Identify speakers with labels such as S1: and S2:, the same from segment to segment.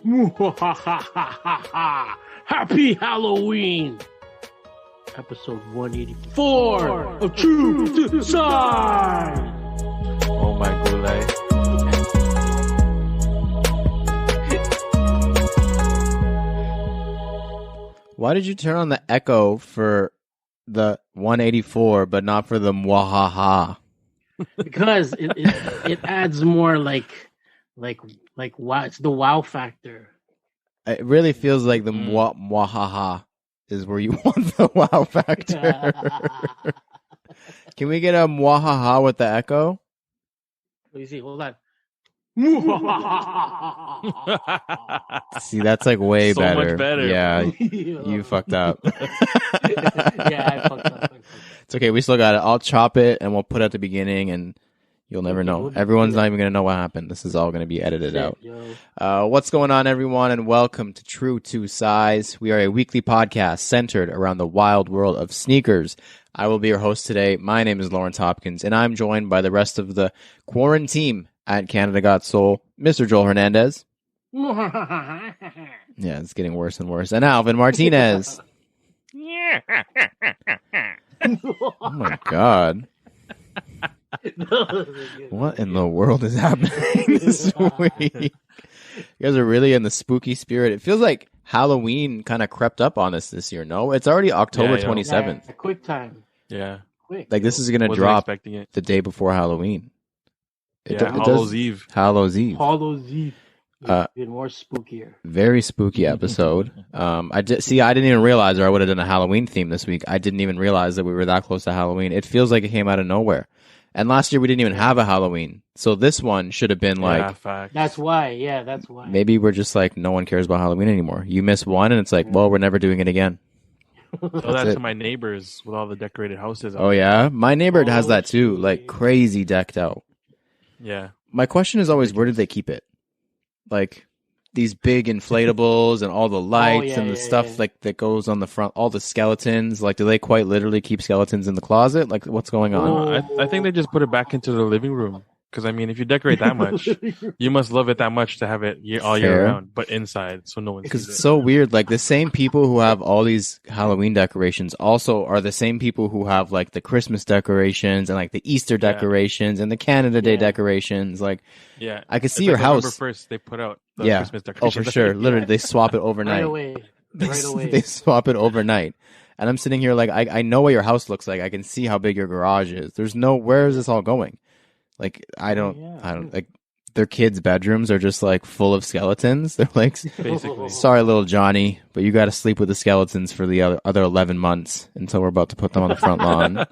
S1: Muahahahahaha. Happy Halloween! Episode 184 of True to Size!
S2: Oh my gulay. Why did you turn on the echo for the 184 but not for the Muahaha?
S1: Because it adds more like wow, it's the wow factor.
S2: It really feels like the Muahaha is where you want the wow factor. Can we get a Muahaha with the echo?
S1: Let me see, hold on.
S2: See, that's like way
S3: So
S2: better.
S3: much better.
S2: Yeah, you fucked up.
S1: Yeah, I fucked up.
S2: It's okay. We still got it. I'll chop it and we'll put it at the beginning, and you'll never know. Everyone's not even going to know what happened. This is all going to be edited out. What's going on, everyone, and welcome to True to Size. We are a weekly podcast centered around the wild world of sneakers. I will be your host today. My name is Lawrence Hopkins, and I'm joined by the rest of the quarantine at Canada Got Soul, Mr. Joel Hernandez. Yeah, it's getting worse and worse. And Alvin Martinez. Oh my God. What in the world is happening this week? You guys are really in the spooky spirit. It feels like Halloween kind of crept up on us this year, no? It's already October 27th.
S1: Yeah, quick time.
S3: Yeah.
S1: Quick.
S2: Like, this is going to drop the day before Halloween.
S3: Hallows Eve.
S2: Hallows Eve.
S1: Hallows Eve. Been more spookier.
S2: Very spooky episode. I didn't even realize, or I would have done a Halloween theme this week. I didn't even realize that we were that close to Halloween. It feels like it came out of nowhere. And last year we didn't even have a Halloween. So this one should have been like...
S3: Facts.
S1: That's why. Yeah, that's why.
S2: Maybe we're just like, no one cares about Halloween anymore. You miss one and it's like, well, we're never doing it again.
S3: So that's to my neighbors with all the decorated houses.
S2: Oh, yeah? My neighbor has that too. Like, crazy decked out.
S3: Yeah.
S2: My question is always, where did they keep it? Like, these big inflatables and all the lights and the stuff like that goes on the front, all the skeletons. Like, do they quite literally keep skeletons in the closet? Like, what's going on?
S3: No, I think they just put it back into the living room. Because, I mean, if you decorate that much, you must love it that much to have it all year round, but inside, so no one sees it.
S2: Because it's so weird. Like, the same people who have all these Halloween decorations also are the same people who have, like, the Christmas decorations and, like, the Easter decorations and the Canada Day decorations. Like,
S3: yeah,
S2: I could see your house.
S3: November 1st, they put out the Christmas decorations.
S2: Oh, for sure. Literally, they swap it overnight.
S1: Right away.
S2: They swap it overnight. And I'm sitting here like, I know what your house looks like. I can see how big your garage is. Where is this all going? Like, I don't like, their kids' bedrooms are just like full of skeletons. They're like,
S3: basically,
S2: sorry, little Johnny, but you got to sleep with the skeletons for the other 11 months until we're about to put them on the front lawn.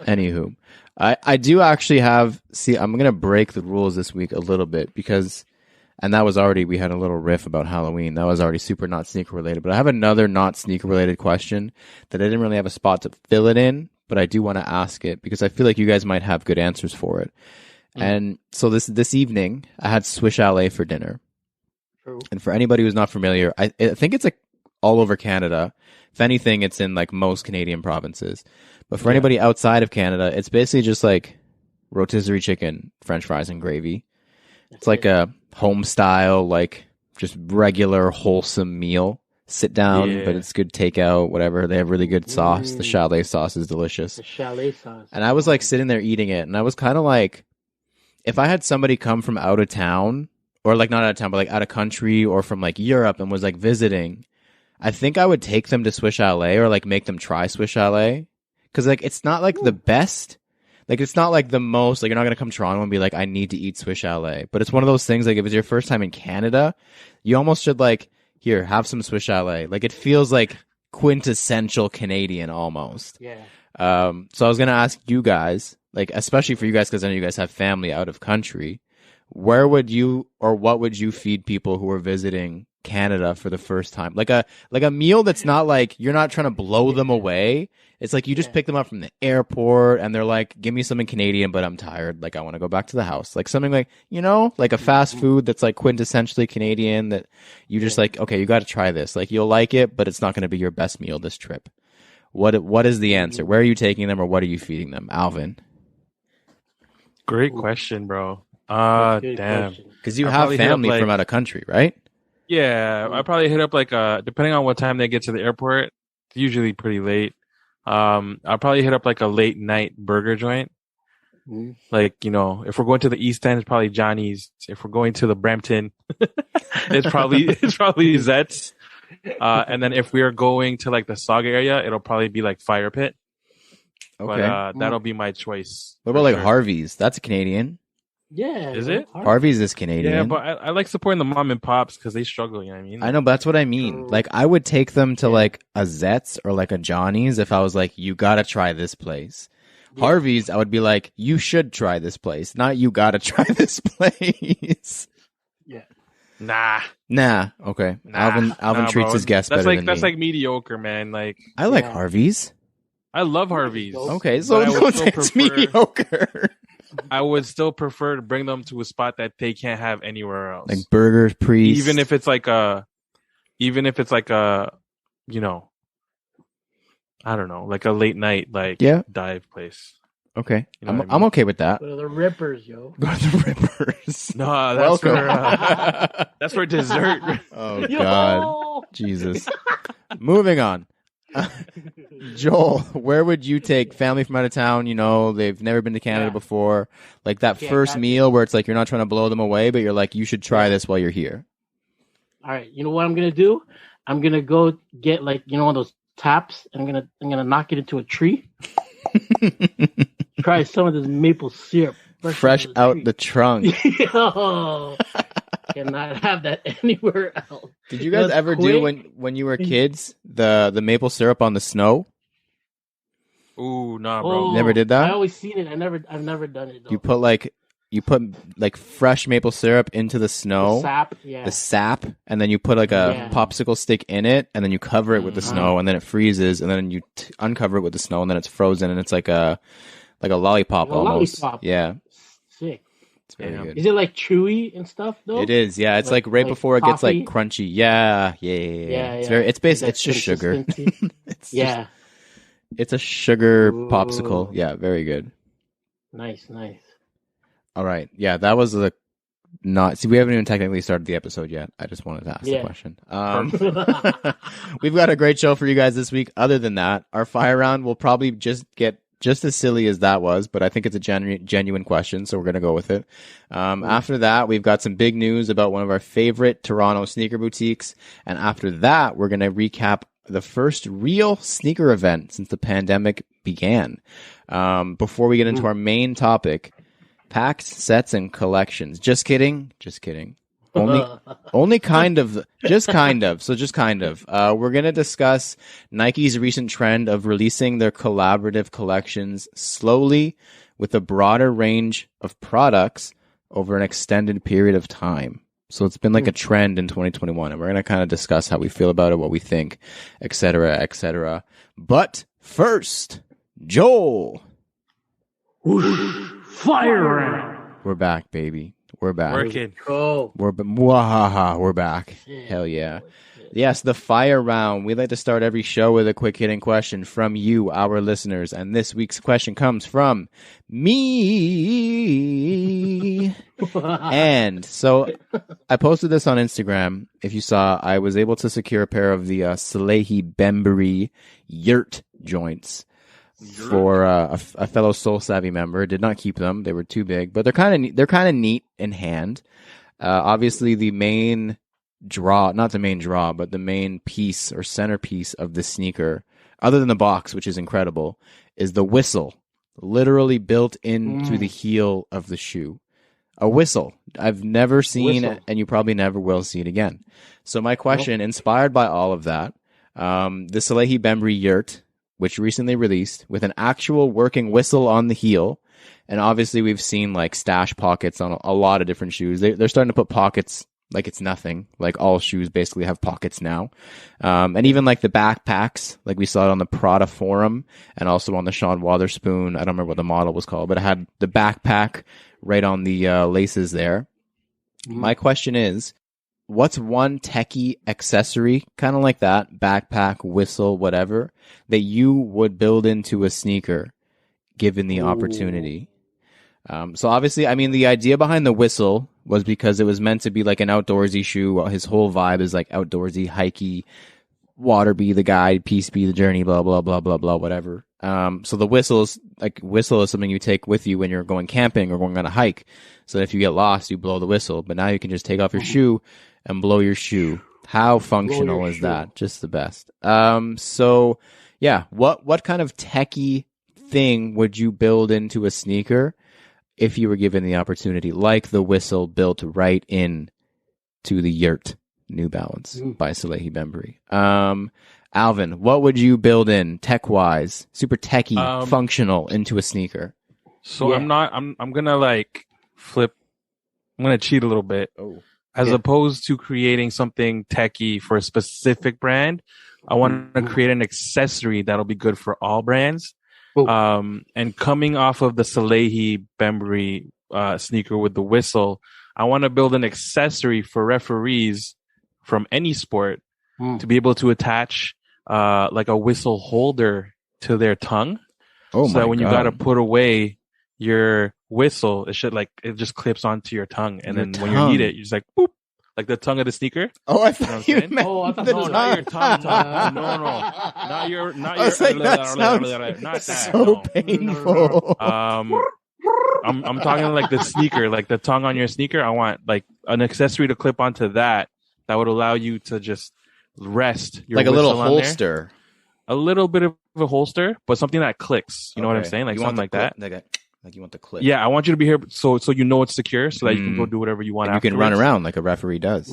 S2: Anywho, I do actually I'm going to break the rules this week a little bit because, and that was already, we had a little riff about Halloween. That was already super not sneaker related, but I have another not sneaker related question that I didn't really have a spot to fill it in, but I do want to ask it because I feel like you guys might have good answers for it. And so this evening, I had Swiss Chalet for dinner.
S1: True. And
S2: for anybody who's not familiar, I think it's like all over Canada. If anything, it's in like most Canadian provinces. But for anybody outside of Canada, it's basically just like rotisserie chicken, French fries, and gravy. It's like a home style, like just regular wholesome meal. Sit down, but it's good takeout, whatever. They have really good sauce. The chalet sauce is delicious.
S1: The chalet sauce.
S2: And I was like sitting there eating it, and I was kind of like, if I had somebody come from out of town, or like not out of town, but like out of country, or from like Europe and was like visiting, I think I would take them to Swiss Chalet or like make them try Swiss Chalet. Because like it's not like the best. Like, it's not like the most, like, you're not going to come to Toronto and be like, I need to eat Swiss Chalet. But it's one of those things, like, if it's your first time in Canada, you almost should, like, here, have some Swiss Chalet. Like, it feels like quintessential Canadian almost.
S1: Yeah.
S2: So I was going to ask you guys, like, especially for you guys, because I know you guys have family out of country, where would you, or what would you feed people who are visiting Canada for the first time? Like a meal that's not like, you're not trying to blow them away. It's like you just pick them up from the airport and they're like, give me something Canadian, but I'm tired. Like, I want to go back to the house. Like something like, like a fast food that's like quintessentially Canadian that you just like, okay, you got to try this. Like, you'll like it, but it's not going to be your best meal this trip. What is the answer? Where are you taking them or what are you feeding them? Alvin?
S3: Great question, bro.
S1: Good
S3: Damn.
S1: question.
S2: Because you
S3: I'll
S2: have
S3: probably hit up,
S2: family
S3: like-
S2: from out of country, right?
S3: Yeah, I probably hit up like depending on what time they get to the airport. It's usually pretty late. I'll probably hit up like a late night burger joint.
S1: Mm.
S3: Like, you know, if we're going to the East End, it's probably Johnny's. If we're going to the Brampton, it's probably Zet's. And then if we are going to like the Saga area, it'll probably be like Fire Pit.
S2: Okay.
S3: But that'll be my choice.
S2: What about
S3: for
S2: like
S3: sure.
S2: Harvey's? That's a Canadian.
S1: Yeah.
S3: Is it?
S2: Harvey's is Canadian.
S3: Yeah, but I like supporting the mom and pops because they struggle. You know what I mean?
S2: I know, but that's what I mean.
S1: True.
S2: Like, I would take them to like a Zet's or like a Johnny's if I was like, you gotta try this place.
S1: Yeah.
S2: Harvey's, I would be like, you should try this place, not you gotta try this place.
S1: Yeah.
S3: Nah.
S2: Okay.
S3: Nah,
S2: Alvin treats
S3: bro.
S2: his guests
S3: That's
S2: better
S3: like
S2: than
S3: that's
S2: me.
S3: like mediocre, man. Like
S2: I like
S1: Yeah.
S2: Harvey's.
S3: I love Harvey's.
S2: Okay, so
S3: But I would
S2: don't
S3: still
S2: say it's
S3: prefer-
S2: mediocre.
S3: I would still prefer to bring them to a spot that they can't have anywhere else.
S2: Like Burger Priest.
S3: even if it's like a, you know, I don't know, like a late night
S2: Yeah.
S3: dive place.
S2: Okay.
S3: You know
S2: I'm
S3: what I mean?
S2: I'm okay with that.
S1: Go to the Rippers, yo.
S2: Go to the Rippers.
S3: No, that's
S2: Welcome.
S3: that's for dessert.
S2: Oh
S1: Yo!
S2: God. Jesus. Moving on. Joel, where would you take family from out of town? You know, they've never been to Canada
S1: Yeah.
S2: before. Like that
S1: Yeah,
S2: first
S1: that-
S2: meal where it's like you're not trying to blow them away, but you're like, you should try this while you're here.
S1: All right, you know what I'm gonna do? I'm gonna go get like one of those taps, and I'm gonna knock it into a tree. Try some of this maple syrup,
S2: Fresh out the trunk.
S1: Yo, cannot have that anywhere else.
S2: Did you guys
S1: That's
S2: ever do
S1: quick.
S2: when you were kids the maple syrup on the snow?
S3: Ooh, nah, bro.
S2: Never did that?
S1: I always seen it. I've never done it though.
S2: You put like fresh maple syrup into the snow.
S1: The sap, yeah.
S2: The sap, and then you put like a
S1: Yeah.
S2: popsicle stick in it, and then you cover it with the
S1: Mhm.
S2: snow, and then it freezes, and then you uncover it with the snow, and then it's frozen, and it's like a lollipop
S1: Like a
S2: almost.
S1: lollipop.
S2: Yeah,
S1: Sick.
S2: it's very
S3: Damn.
S2: good.
S1: Is it like chewy and stuff though?
S2: It is, yeah. It's like right
S1: Like
S2: before it gets
S1: coffee?
S2: like crunchy. Yeah. It's very. It's basically it's just sugar.
S1: Consistency.
S2: It's
S1: Yeah.
S2: just- it's a sugar
S1: Ooh.
S2: popsicle. Yeah, very good.
S1: Nice.
S2: All right. Yeah, that was the not. See, we haven't even technically started the episode yet. I just wanted to ask the
S1: Yeah.
S2: question. We've got a great show for you guys this week. Other than that, our fire round will probably just get just as silly as that was, but I think it's a genuine question, so we're gonna go with it. After that, we've got some big news about one of our favorite Toronto sneaker boutiques, and after that, we're gonna recap the first real sneaker event since the pandemic began. Before we get into our main topic, packs, sets, and collections. Just kidding. Only kind of. Just kind of. So just kind of. We're going to discuss Nike's recent trend of releasing their collaborative collections slowly with a broader range of products over an extended period of time. So it's been like a trend in 2021, and we're going to kind of discuss how we feel about it, what we think, etc., etc. But first, Joel.
S1: Fire round.
S2: We're back, baby. We're back.
S3: Working.
S1: Go.
S2: We're back.
S1: Shit.
S2: Hell yeah. Yes, the fire round. We like to start every show with a quick hitting question from you, our listeners. And this week's question comes from me. And so I posted this on Instagram. If you saw, I was able to secure a pair of the Salehi Bembury Yurt joints for a fellow Soul Savvy member. Did not keep them; they were too big. But they're kind of neat in hand. Obviously, the main draw, not the main draw, but the main piece or centerpiece of the sneaker, other than the box, which is incredible, is the whistle, literally built into the heel of the shoe. A whistle. I've never seen it, and you probably never will see it again. So my question, inspired by all of that, the Salehi Bembury Yurt, which recently released with an actual working whistle on the heel. And obviously we've seen like stash pockets on a lot of different shoes. They're starting to put pockets like it's nothing. Like all shoes basically have pockets now. And even like the backpacks, like we saw it on the Prada forum and also on the Sean Wotherspoon. I don't remember what the model was called, but it had the backpack right on the laces there. My question is, what's one techie accessory, kind of like that, backpack, whistle, whatever, that you would build into a sneaker given the opportunity? So obviously, I mean, the idea behind the whistle was because it was meant to be like an outdoorsy shoe. His whole vibe is like outdoorsy, hikey, water be the guide, peace be the journey, blah, blah, blah, blah, blah, whatever. So the whistle is something you take with you when you're going camping or going on a hike. So if you get lost, you blow the whistle. But now you can just take off your shoe and blow your shoe. How functional is that? Just the best. So yeah, what kind of techie thing would you build into a sneaker if you were given the opportunity, like the whistle built right in to the Yurt New Balance by Salehi Bembury? Alvin, what would you build in tech-wise, super techie, functional into a sneaker?
S3: So I'm gonna like flip. I'm gonna cheat a little bit. As opposed to creating something techie for a specific brand, I want to create an accessory that'll be good for all brands. And coming off of the Salehi Bembury sneaker with the whistle, I want to build an accessory for referees from any sport to be able to attach like a whistle holder to their tongue. So that when you got to put away your whistle, it just clips onto your tongue. And then when you need it, you just like, boop, like the tongue of the sneaker.
S2: Oh, I thought you meant
S3: not your tongue. No. Not your,
S2: I was like, that sounds
S3: not that.
S2: so painful.
S3: I'm talking like the sneaker, like the tongue on your sneaker. I want like an accessory to clip onto that would allow you to just rest your
S2: like a little
S3: whistle
S2: holster.
S3: A little bit of a holster, but something that clicks. You know what I'm saying? Like something like that.
S2: Like you want the clip.
S3: Yeah, I want you to be here so you know it's secure, so that you can go do whatever you want.
S2: And you can run around like a referee does.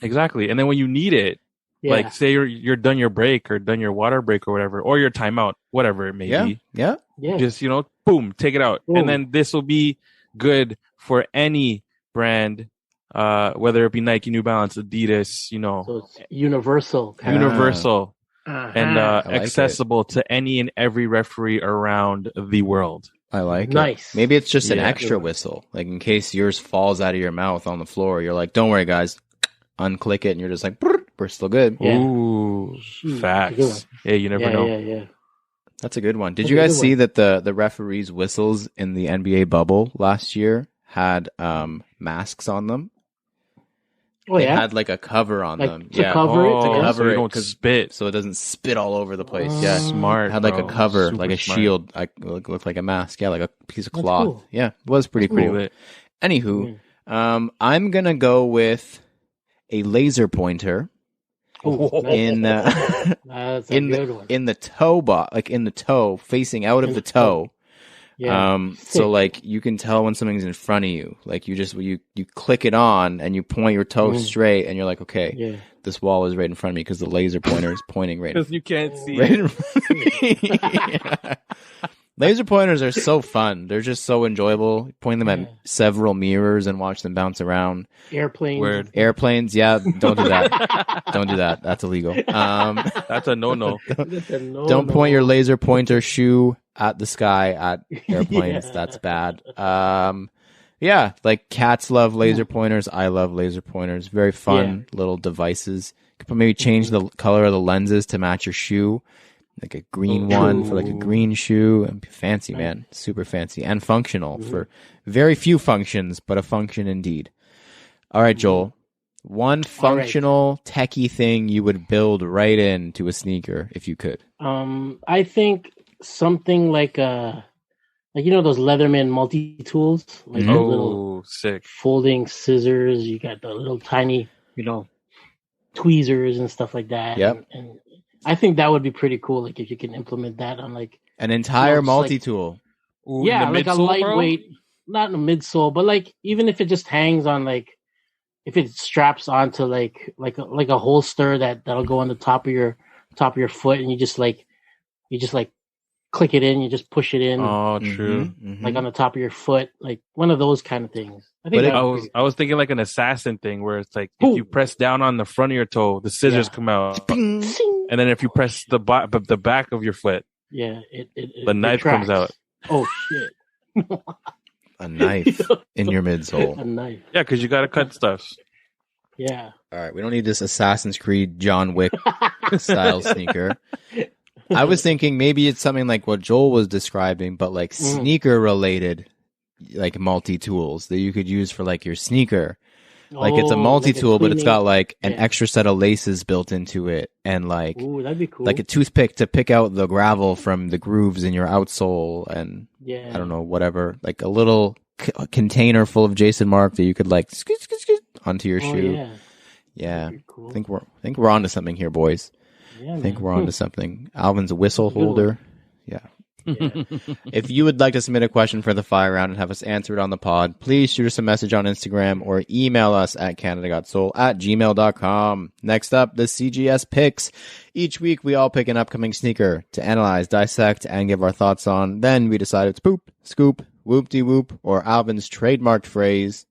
S3: Exactly. And then when you need it, like say you're done your break or done your water break or whatever, or your timeout, whatever it may be.
S2: Yeah.
S3: Just, boom, take it out. Boom. And then this will be good for any brand, whether it be Nike, New Balance, Adidas,
S1: So it's universal.
S3: Universal. And
S2: like
S3: accessible to any and every referee around the world.
S2: I like
S1: nice.
S2: it. Maybe it's just an extra whistle. Like in case yours falls out of your mouth on the floor, you're like, don't worry, guys. Unclick it, and you're just like, we're still good.
S1: Yeah.
S3: Ooh, facts. Yeah, you never know.
S1: Yeah.
S2: That's a good one. Did you guys see that the referees' whistles in the NBA bubble last year had masks on them?
S1: Oh,
S2: they had like a cover on them.
S1: To cover it?
S2: To cover
S3: so
S2: it.
S3: You don't spit.
S2: So it doesn't spit all over the place. Yeah.
S3: Smart.
S2: It had like a cover,
S3: Super
S2: like a
S3: smart.
S2: shield. Looked like a mask. Yeah, like a piece of
S1: That's
S2: cloth.
S1: cool.
S2: Yeah, it was pretty cool.
S3: lit.
S2: Anywho, I'm going to go with a laser pointer. In
S1: That's a good one.
S2: in the toe like in the toe, facing out of the toe.
S1: Yeah.
S2: So like you can tell when something's in front of you. Like you click it on and you point your toe straight, and you're like, okay, this wall is right in front of me because the laser pointer is pointing right.
S3: Because you can't see.
S2: Right in front of me. Yeah. Laser pointers are so fun. They're just so enjoyable. Point them at several mirrors and watch them bounce around.
S1: Airplanes.
S2: Airplanes, yeah. Don't do that. Don't do that. That's illegal.
S3: That's a no-no.
S2: Don't point your laser pointer shoe at the sky at airplanes. That's bad. Yeah, like cats love laser pointers. I love laser pointers. Very fun little devices. You could maybe change the color of the lenses to match your shoe. Like a green one for like a green shoe. And fancy, man. Super fancy and functional for very few functions, but a function indeed. All right, Joel. One functional techie thing you would build right into a sneaker if you could.
S1: I think something like those Leatherman multi-tools, like little
S3: sick
S1: folding scissors. You got the little tiny, tweezers and stuff like that.
S2: Yep.
S1: And I think that would be pretty cool. Like if you can implement that on like
S2: an entire multi-tool.
S1: Like a lightweight, not in the midsole, but like even if it just hangs on like. If it straps onto like a holster that'll go on the top of your foot, and you just click it in, you just push it in.
S3: Oh, true.
S1: Like on the top of your foot, like one of those kind of things. I think
S3: I was thinking like an assassin thing where it's like if you press down on the front of your toe, the scissors come out, and then if you press the back of your foot, the knife comes out.
S1: Oh shit.
S2: A knife in your midsole.
S1: A knife.
S3: Yeah, because you got to cut stuff.
S1: Yeah.
S2: All right, we don't need this Assassin's Creed John Wick style sneaker. I was thinking maybe it's something like what Joel was describing, but like sneaker related like multi-tools that you could use for like your sneaker. Like it's a multi-tool,
S1: like
S2: but it's got like an
S1: yeah.
S2: extra set of laces built into it, and like
S1: Ooh, that'd be cool.
S2: like a toothpick to pick out the gravel from the grooves in your outsole, and
S1: yeah.
S2: I don't know, whatever, like a little container full of Jason Mark that you could like scoot onto your shoe.
S1: Yeah.
S2: Yeah.
S1: Cool.
S2: I think we're onto something here, boys.
S1: Yeah,
S2: I think
S1: man.
S2: we're onto something. Alvin's a whistle holder. Yeah.
S1: Yeah.
S2: If you would like to submit a question for the fire round and have us answer it on the pod, please shoot us a message on Instagram or email us at canadagotsole@gmail.com. Next up, the CGS picks. Each week, we all pick an upcoming sneaker to analyze, dissect, and give our thoughts on. Then we decide it's poop, scoop, whoop-de-whoop, or Alvin's trademarked phrase,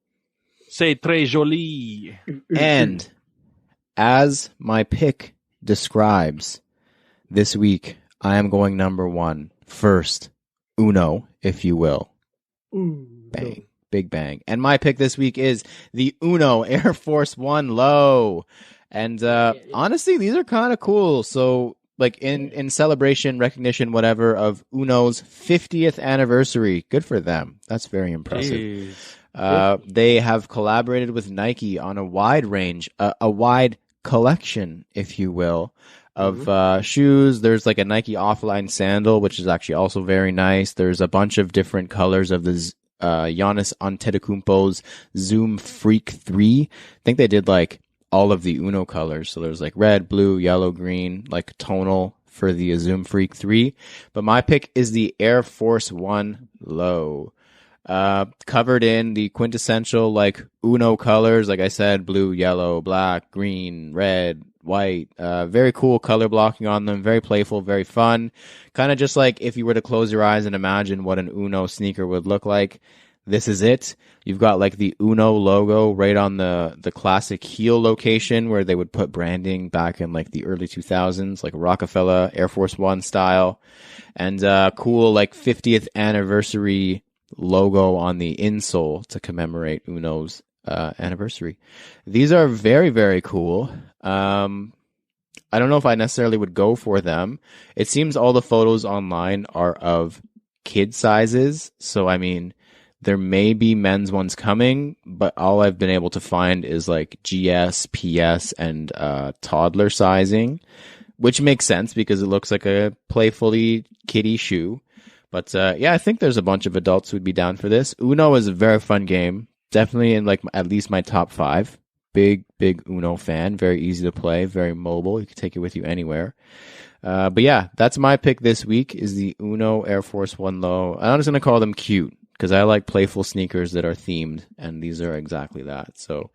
S3: C'est très joli.
S2: And as my pick describes, this week, I am going number one. First, Uno, if you will. Bang. Big bang. And my pick this week is the Uno Air Force One Low. And honestly, these are kind of cool. So, like in celebration, recognition, whatever, of Uno's 50th anniversary. Good for them. That's very impressive. They have collaborated with Nike on a wide range, a wide collection, if you will, of shoes. There's like a Nike offline sandal, which is actually also very nice. There's a bunch of different colors of the Giannis Antetokounmpo's Zoom Freak 3. I think they did like all of the Uno colors. So there's like red, blue, yellow, green, like tonal for the Zoom Freak 3. But my pick is the Air Force One Low. Covered in the quintessential like Uno colors, like I said, blue, yellow, black, green, red, white. Very cool color blocking on them. Very playful, very fun. Kind of just like if you were to close your eyes and imagine what an Uno sneaker would look like. This is it. You've got like the Uno logo right on the classic heel location where they would put branding back in like the early 2000s, like Rockefeller Air Force One style, and cool like 50th anniversary logo on the insole to commemorate Uno's anniversary. These are very, very cool. I don't know if I necessarily would go for them. It seems all the photos online are of kid sizes. So, I mean, there may be men's ones coming, but all I've been able to find is like GS, PS, and toddler sizing, which makes sense because it looks like a playfully kiddie shoe. But yeah, I think there's a bunch of adults who'd be down for this. Uno is a very fun game. Definitely in like at least my top 5. Big Uno fan. Very easy to play. Very mobile. You can take it with you anywhere. But yeah, that's my pick this week is the Uno Air Force One Low. I'm just going to call them cute because I like playful sneakers that are themed. And these are exactly that. So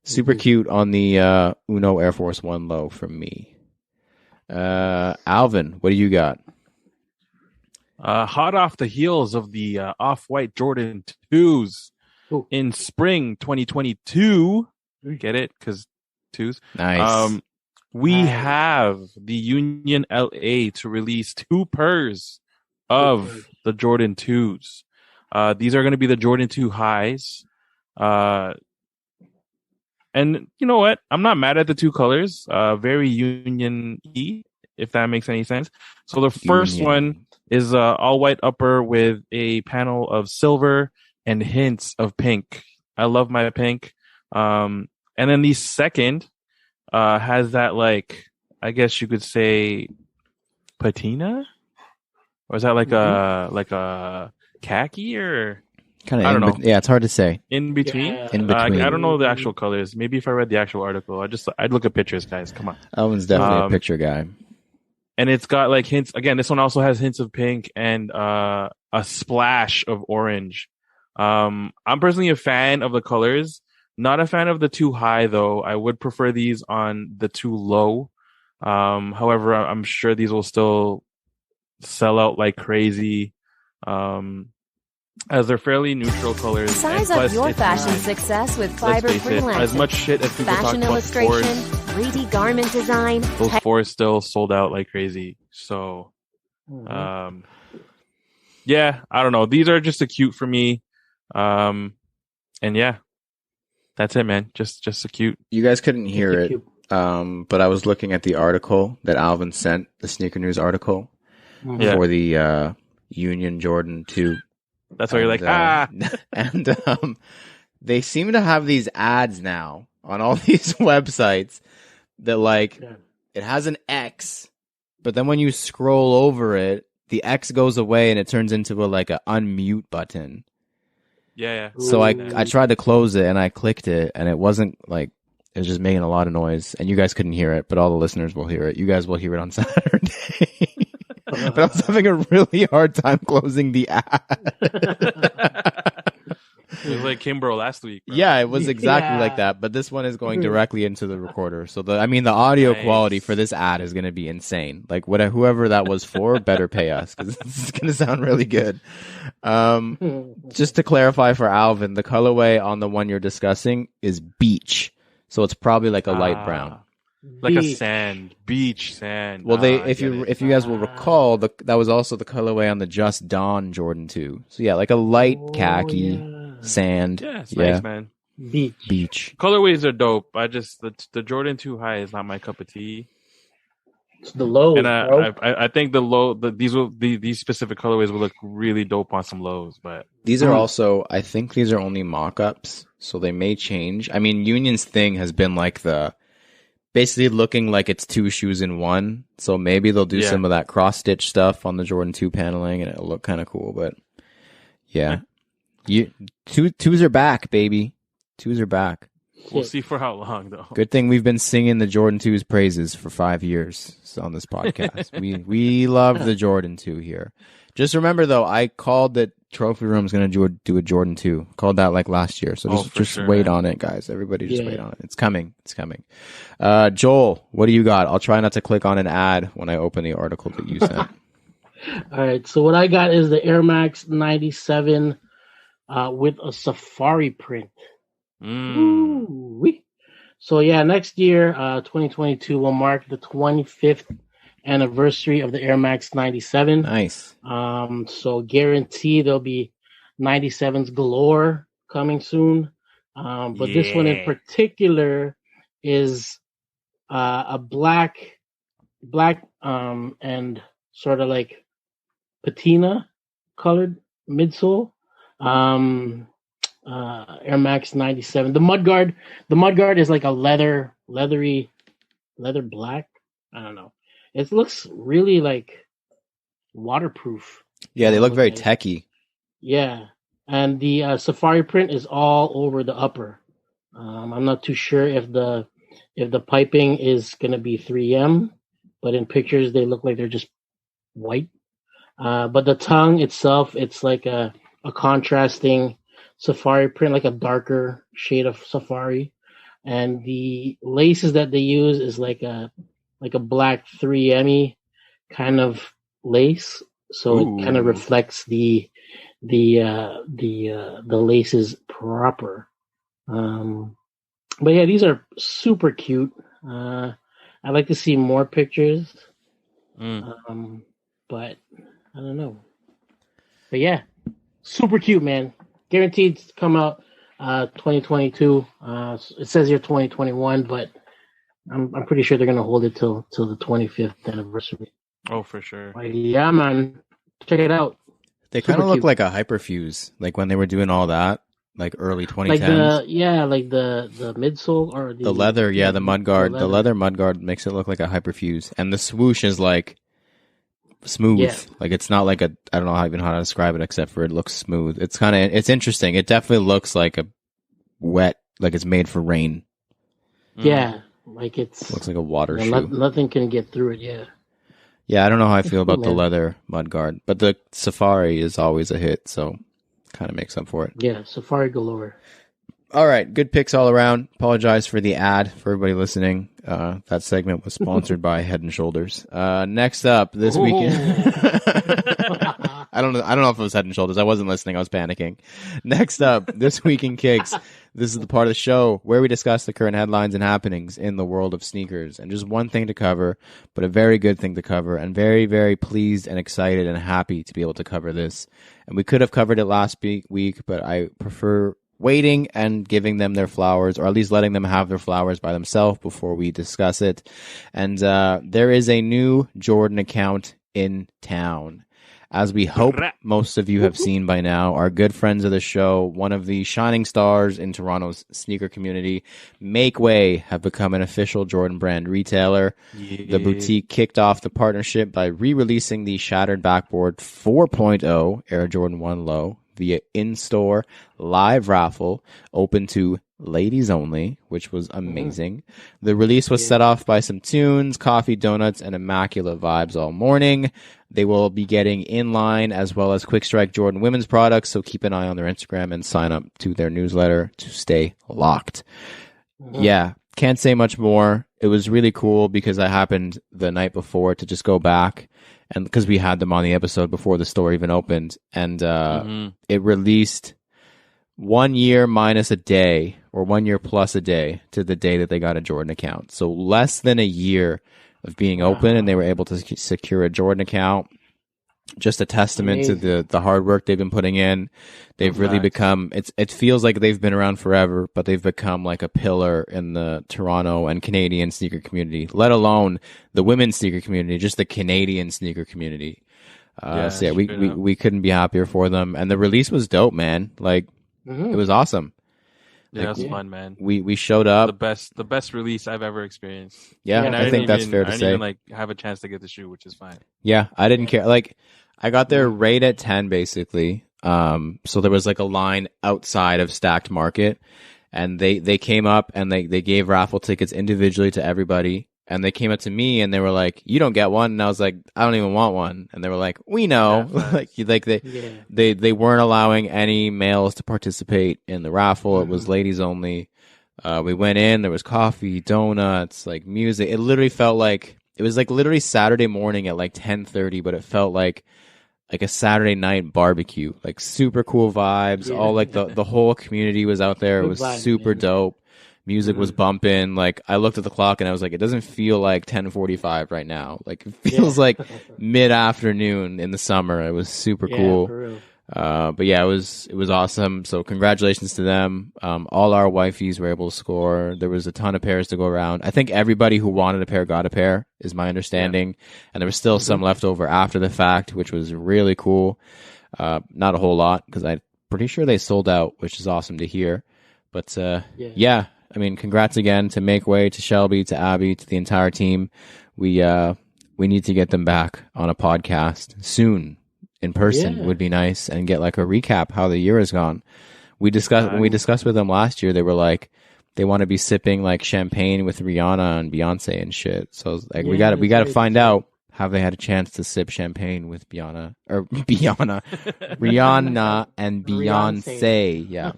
S2: super cute on the Uno Air Force One Low from me. Alvin, what do you got?
S3: Hot off the heels of the Off-White Jordan 2s in spring 2022. Get it? Because 2s.
S2: Nice.
S3: We have the Union LA to release 2 pairs of the Jordan 2s. These are going to be the Jordan 2 highs. And you know what? I'm not mad at the 2 colors. Very Union-y, if that makes any sense. So the first one is all white upper with a panel of silver and hints of pink. I love my pink. And then the second has that, like, I guess you could say patina? Or is that like a khaki or
S2: kind of?
S3: I don't know.
S2: Yeah, it's hard to say.
S3: In between?
S1: Yeah.
S2: In between.
S3: I don't know the actual colors. Maybe if I read the actual article. I'd look at pictures, guys. Come on.
S2: Alvin's definitely a picture guy.
S3: And it's got like hints. Again, this one also has hints of pink and a splash of orange. I'm personally a fan of the colors. Not a fan of the 2 high, though. I would prefer these on the 2 low. However, I'm sure these will still sell out like crazy. As they're fairly neutral colors.
S4: Size up your fashion success with Fiber Freelance.
S3: As much shit as people
S4: fashion
S3: talk
S4: illustration,
S3: about
S4: 3D garment design.
S3: those 4s still sold out like crazy. So, yeah, I don't know. These are just a cute for me. And yeah, that's it, man. Just a cute.
S2: You guys couldn't hear it, but I was looking at the article that Alvin sent, the Sneaker News article for the Union Jordan 2.
S3: That's why you're like, ah.
S2: And they seem to have these ads now on all these websites that like it has an X, but then when you scroll over it, the X goes away and it turns into a unmute button.
S3: Yeah.
S2: So I tried to close it and I clicked it and it wasn't like, it was just making a lot of noise and you guys couldn't hear it, but all the listeners will hear it. You guys will hear it on Saturday. But I was having a really hard time closing the ad.
S3: It was like Kimbrough last week. Bro.
S2: Yeah, it was exactly like that. But this one is going directly into the recorder. So the audio quality for this ad is going to be insane. Like whoever that was for better pay us because it's going to sound really good. Just to clarify for Alvin, the colorway on the one you're discussing is beach. So it's probably like a light brown.
S3: Like a beach sand.
S2: Well, if you guys will recall, that was also the colorway on the Just Dawn Jordan 2. So yeah, like a light khaki sand.
S3: Yeah, it's nice, man.
S2: Beach.
S3: Colorways are dope. The Jordan 2 High is not my cup of tea.
S1: It's the low.
S3: And I think these specific colorways will look really dope on some lows. But
S2: these are also, I think these are only mock-ups, so they may change. I mean, Union's thing has been like basically looking like it's two shoes in one. So maybe they'll do some of that cross-stitch stuff on the Jordan 2 paneling and it'll look kind of cool. But yeah, twos are back, baby. Twos are back.
S3: We'll see for how long, though.
S2: Good thing we've been singing the Jordan 2's praises for 5 years on this podcast. we love the Jordan 2 here. Just remember, though, I called that Trophy Room's going to do a Jordan 2. Called that like last year. So just wait on it, guys. Everybody just wait on it. It's coming. It's coming. Joel, what do you got? I'll try not to click on an ad when I open the article that you sent.
S1: All right. So what I got is the Air Max 97 with a safari print. So yeah, next year, 2022 will mark the 25th anniversary of the Air Max 97.
S2: Nice.
S1: So guarantee there'll be 97s galore coming soon. But this one in particular is a black and sort of like patina colored midsole. Air Max 97. The mudguard is like a leather black. I don't know. It looks really like waterproof.
S2: Yeah, they look very techy.
S1: Yeah, and the safari print is all over the upper. I'm not too sure if the piping is gonna be 3M, but in pictures they look like they're just white. But the tongue itself, it's like a contrasting safari print, like a darker shade of safari, and the laces that they use is like a black 3M kind of lace, so it kind of reflects the laces proper. But yeah, these are super cute. I'd like to see more pictures, but I don't know. But yeah, super cute, man. Guaranteed to come out 2022. It says here 2021, but I'm pretty sure they're gonna hold it till the 25th anniversary.
S3: Oh, for sure.
S1: Like, yeah, man, check it out.
S2: They kind of look like a Hyperfuse, like when they were doing all that, like early 2010s.
S1: Like the midsole or
S2: the leather. Yeah, the mudguard. The leather mudguard makes it look like a Hyperfuse, and the swoosh is like smooth. Yeah. Like it's not like I don't know how to describe it except for it looks smooth. It's interesting. It definitely looks like a wet, like it's made for rain.
S1: Yeah, like
S2: looks like a water shoe.
S1: Nothing can get through it. Yeah.
S2: Yeah, I don't know how I feel about the leather mudguard, but the Safari is always a hit, so kind of makes up for it.
S1: Yeah, Safari galore.
S2: All right, good picks all around. Apologize for the ad for everybody listening. That segment was sponsored by Head and Shoulders. Next up this weekend. I don't know if it was Head and Shoulders. I wasn't listening. I was panicking. Next up this week in Kicks. This is the part of the show where we discuss the current headlines and happenings in the world of sneakers. And just one thing to cover, but a very good thing to cover. And very, very pleased and excited and happy to be able to cover this. And we could have covered it last week, but I prefer waiting and giving them their flowers, or at least letting them have their flowers by themselves before we discuss it. And there is a new Jordan account in town. As we hope most of you have seen by now, our good friends of the show, one of the shining stars in Toronto's sneaker community, Make Way, have become an official Jordan Brand retailer. Yeah. The boutique kicked off the partnership by re-releasing the Shattered Backboard 4.0 Air Jordan 1 Low via in-store live raffle open to ladies only, which was amazing. The release was set off by some tunes, coffee, donuts, and immaculate vibes all morning. They will be getting Inline as well as Quick Strike Jordan women's products, so keep an eye on their Instagram and sign up to their newsletter to stay locked. Yeah, can't say much more. It was really cool because I happened the night before to just go back, and because we had them on the episode before the store even opened, and it released 1 year minus a day, or 1 year plus a day to the day that they got a Jordan account. So less than a year of being open, and they were able to secure a Jordan account. Just a testament to the hard work they've been putting in. They've really become, it feels like they've been around forever, but they've become like a pillar in the Toronto and Canadian sneaker community, let alone the women's sneaker community, just the Canadian sneaker community. So yeah, we couldn't be happier for them. And the release was dope, man. Like, it was awesome.
S3: Yeah, it was fun, man.
S2: We showed up.
S3: The best release I've ever experienced.
S2: Yeah, and I think that's fair to say.
S3: I didn't even have a chance to get the shoe, which is fine.
S2: Yeah, I didn't care. Like, I got there right at 10, basically. So there was like a line outside of Stacked Market, and they came up and they gave raffle tickets individually to everybody. And they came up to me and they were like, "You don't get one." And I was like, "I don't even want one." And they were like, "We know." They weren't allowing any males to participate in the raffle. It was ladies only. We went in, there was coffee, donuts, like music. It literally felt like it was like literally Saturday morning at like 10:30, but it felt like a Saturday night barbecue. Like super cool vibes. All like the whole community was out there. It was super dope. Music was bumping. Like, I looked at the clock and I was like, it doesn't feel like 10:45 right now. Like, it feels like mid-afternoon in the summer. It was super cool.
S1: For real.
S2: But yeah, it was awesome. So congratulations to them. All our wifeys were able to score. There was a ton of pairs to go around. I think everybody who wanted a pair got a pair, is my understanding. And there was still some left over after the fact, which was really cool. Not a whole lot, because I'm pretty sure they sold out, which is awesome to hear. But yeah. I mean, congrats again to Make Way, to Shelby, to Abby, to the entire team. We need to get them back on a podcast soon. In person would be nice, and get like a recap how the year has gone. When we discussed with them last year, they were like, they want to be sipping like champagne with Rihanna and Beyonce and shit. So I was like, we got to find out, have they had a chance to sip champagne with Rihanna and Beyonce. Yeah.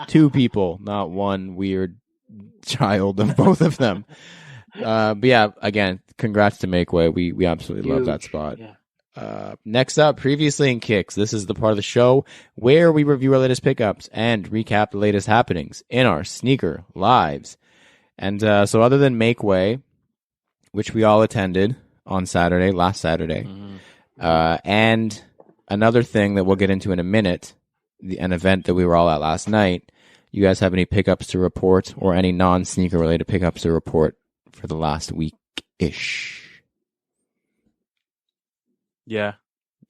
S2: Two people, not one weird child of both of them. But yeah, again, congrats to Make Way. We absolutely love that spot. Next up, previously in Kicks. This is the part of the show where we review our latest pickups and recap the latest happenings in our sneaker lives. And so other than Make Way, which we all attended on last Saturday, and another thing that we'll get into in a minute, an event that we were all at last night, you guys have any pickups to report, or any non-sneaker related pickups to report for the last week-ish?
S3: Yeah.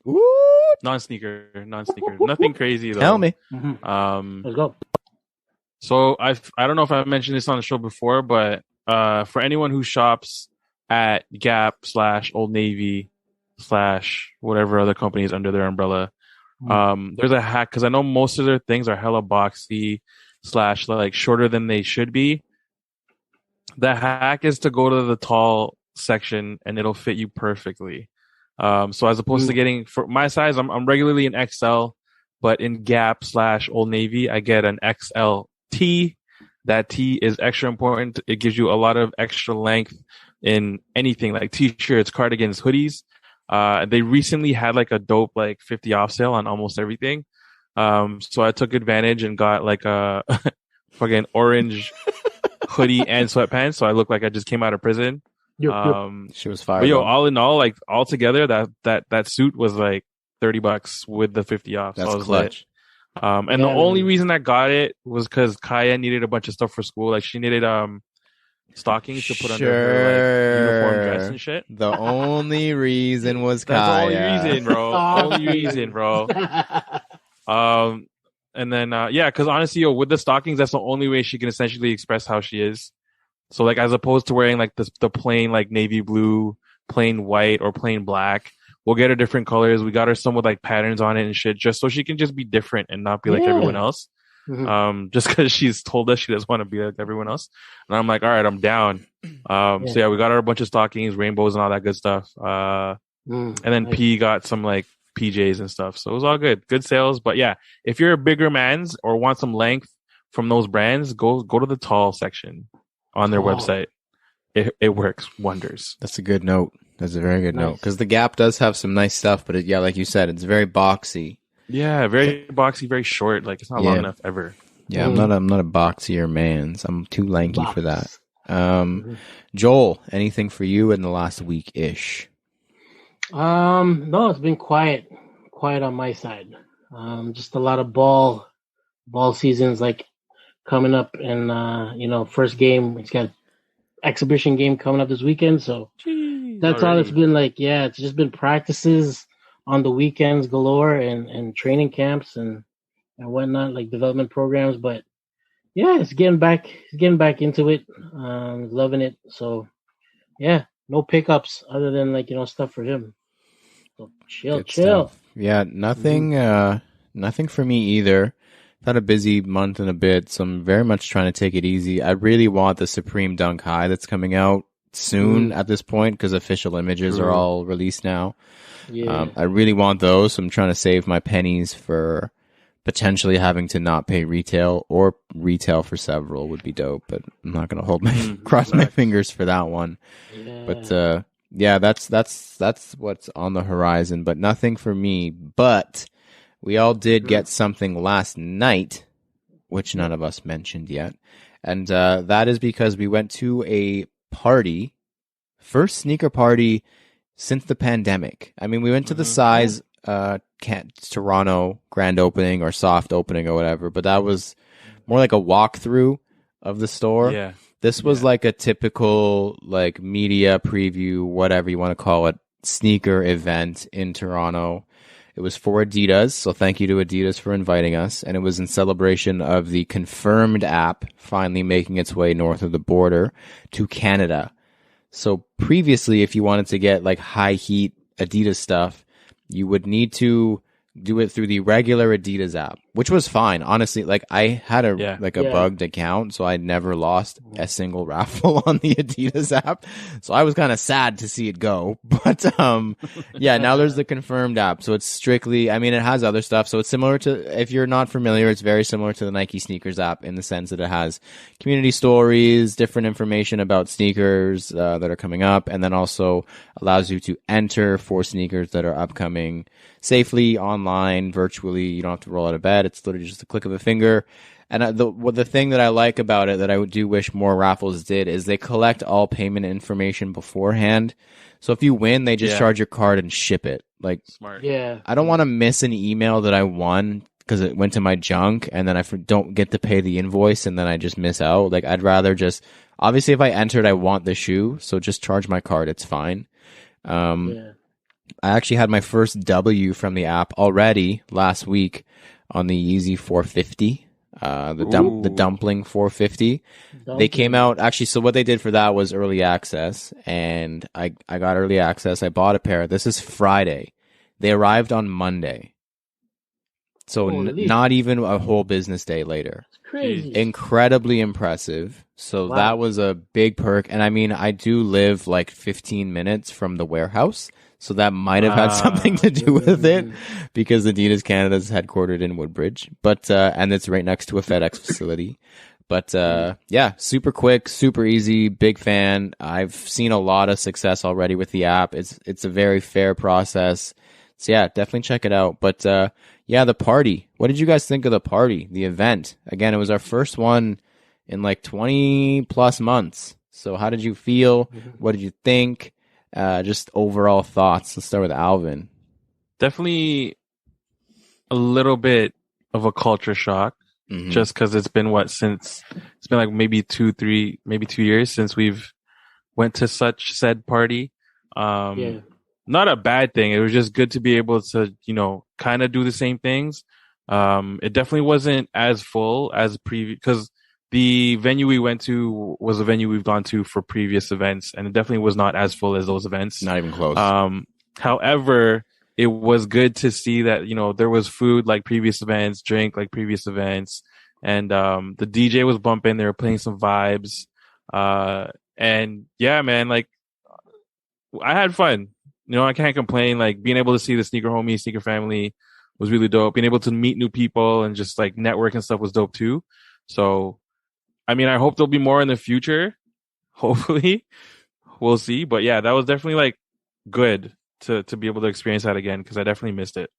S2: Ooh.
S3: Non-sneaker. Nothing crazy though.
S2: Tell me.
S1: Let's go.
S3: So I don't know if I mentioned this on the show before, but for anyone who shops at Gap / Old Navy / whatever other companies under their umbrella, there's a hack, because I know most of their things are hella boxy / like shorter than they should be. The hack is to go to the tall section and it'll fit you perfectly. So as opposed to getting, for my size, I'm regularly an XL, but in Gap / Old Navy, I get an XLT. That T is extra important. It gives you a lot of extra length in anything like t-shirts, cardigans, hoodies. They recently had like a dope, like 50 off sale on almost everything. So I took advantage and got like a fucking orange hoodie and sweatpants. So I looked like I just came out of prison.
S2: She was fired.
S3: But yo, all in all, like all together, that suit was like $30 with the 50 off.
S2: That's
S3: so I was
S2: clutch.
S3: And the only reason I got it was because Kaya needed a bunch of stuff for school. Like she needed stockings to put under her like uniform dress and shit.
S2: The only reason was
S3: That's the only
S2: Kaya.
S3: reason, bro. Only reason, bro. And then because honestly, with the stockings, that's the only way she can essentially express how she is. So like, as opposed to wearing like the plain like navy blue, plain white, or plain black, we'll get her different colors. We got her some with like patterns on it and shit, just so she can just be different and not be like everyone else. Just because she's told us she doesn't want to be like everyone else. And I'm like, all right, I'm down. So yeah, we got her a bunch of stockings, rainbows, and all that good stuff. And then P got some like PJs and stuff. So it was all good. Good sales. But yeah, if you're a bigger man's or want some length from those brands, go to the tall section on their website. It works wonders.
S2: That's a good note. That's a very good note. Because the Gap does have some nice stuff, but like you said, it's very boxy.
S3: Yeah, very boxy, very short. Like, it's not long enough ever.
S2: Yeah, I'm not a boxier man. So I'm too lanky for that. Joel, anything for you in the last week-ish?
S1: No, it's been quiet on my side. Just a lot of ball seasons like coming up, and first game. It's got exhibition game coming up this weekend, so that's all it's been like. Yeah, it's just been practices on the weekends galore, and training camps and whatnot, like development programs. But yeah, it's getting back into it. Loving it. So yeah, no pickups other than like stuff for him. So chill.
S2: Stuff. Yeah, nothing for me either. I've had a busy month and a bit, so I'm very much trying to take it easy. I really want the Supreme Dunk High that's coming out soon at this point, because official images are all released now. Yeah. I really want those, so I'm trying to save my pennies for potentially having to not pay retail, or retail for several would be dope, but I'm not going to hold my cross my fingers for that one. Yeah. But yeah, that's what's on the horizon, but nothing for me. But we all did get something last night, which none of us mentioned yet. And that is because we went to a party, first sneaker party since the pandemic. I mean, we went to the Size Toronto grand opening or soft opening or whatever, but that was more like a walkthrough of the store. Yeah. This was like a typical like media preview, whatever you want to call it, sneaker event in Toronto. It was for Adidas, so thank you to Adidas for inviting us. And it was in celebration of the Confirmed app finally making its way north of the border to Canada. So previously, if you wanted to get like high heat Adidas stuff, you would need to do it through the regular Adidas app, which was fine. Honestly, like I had a bugged account, so I never lost a single raffle on the Adidas app. So I was kind of sad to see it go. But yeah, now there's the Confirmed app. So it's strictly, I mean, it has other stuff. So it's similar to, if you're not familiar, it's very similar to the Nike Sneakers app in the sense that it has community stories, different information about sneakers that are coming up, and then also allows you to enter for sneakers that are upcoming safely online, virtually. You don't have to roll out of bed. It's literally just a click of a finger. And the thing that I like about it that I do wish more raffles did is they collect all payment information beforehand. So if you win, they just charge your card and ship it. Like, smart. Yeah. I don't want to miss an email that I won because it went to my junk, and then I don't get to pay the invoice, and then I just miss out. Like, I'd rather just, obviously if I entered, I want the shoe, so just charge my card. It's fine. I actually had my first W from the app already last week on the Yeezy 450, the Dumpling 450. They came out, actually, so what they did for that was early access, and I got early access. I bought a pair. This is Friday. They arrived on Monday. So not even a whole business day later. It's crazy. Incredibly impressive. So that was a big perk. And I mean, I do live like 15 minutes from the warehouse. So that might have had something to do with it, because Adidas Canada is headquartered in Woodbridge, but and it's right next to a FedEx facility. But yeah, super quick, super easy, big fan. I've seen a lot of success already with the app. It's a very fair process. So yeah, definitely check it out. But yeah, the party. What did you guys think of the party, the event? Again, it was our first one in like 20 plus months. So how did you feel? What did you think? Just overall thoughts. Let's start with Alvin.
S3: Definitely a little bit of a culture shock, just because it's been like maybe 2 years since we've went to such said party. Not a bad thing. It was just good to be able to, kind of do the same things. It definitely wasn't as full as previous, because the venue we went to was a venue we've gone to for previous events, and it definitely was not as full as those events.
S2: Not even close.
S3: However, it was good to see that, there was food like previous events, drink like previous events, and the DJ was bumping. They were playing some vibes. And yeah, man, like I had fun. I can't complain. Like being able to see the sneaker homie, sneaker family was really dope. Being able to meet new people and just like network and stuff was dope too. So, I mean, I hope there'll be more in the future. Hopefully, we'll see. But yeah, that was definitely like good to be able to experience that again, because I definitely missed it.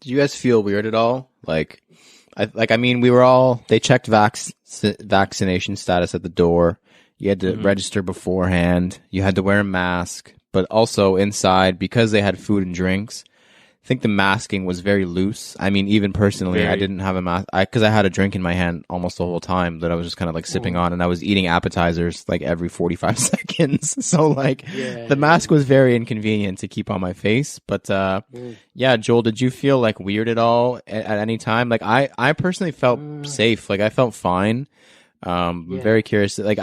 S2: Did you guys feel weird at all? We were all, they checked vaccination status at the door. You had to register beforehand. You had to wear a mask, but also inside, because they had food and drinks, I think the masking was very loose. I mean, even personally, I didn't have a mask because I had a drink in my hand almost the whole time that I was just kind of like sipping on, and I was eating appetizers like every 45 seconds. So the mask was very inconvenient to keep on my face. But yeah, Joel, did you feel like weird at all at any time? Like I personally felt safe. Like I felt fine. Very curious. Like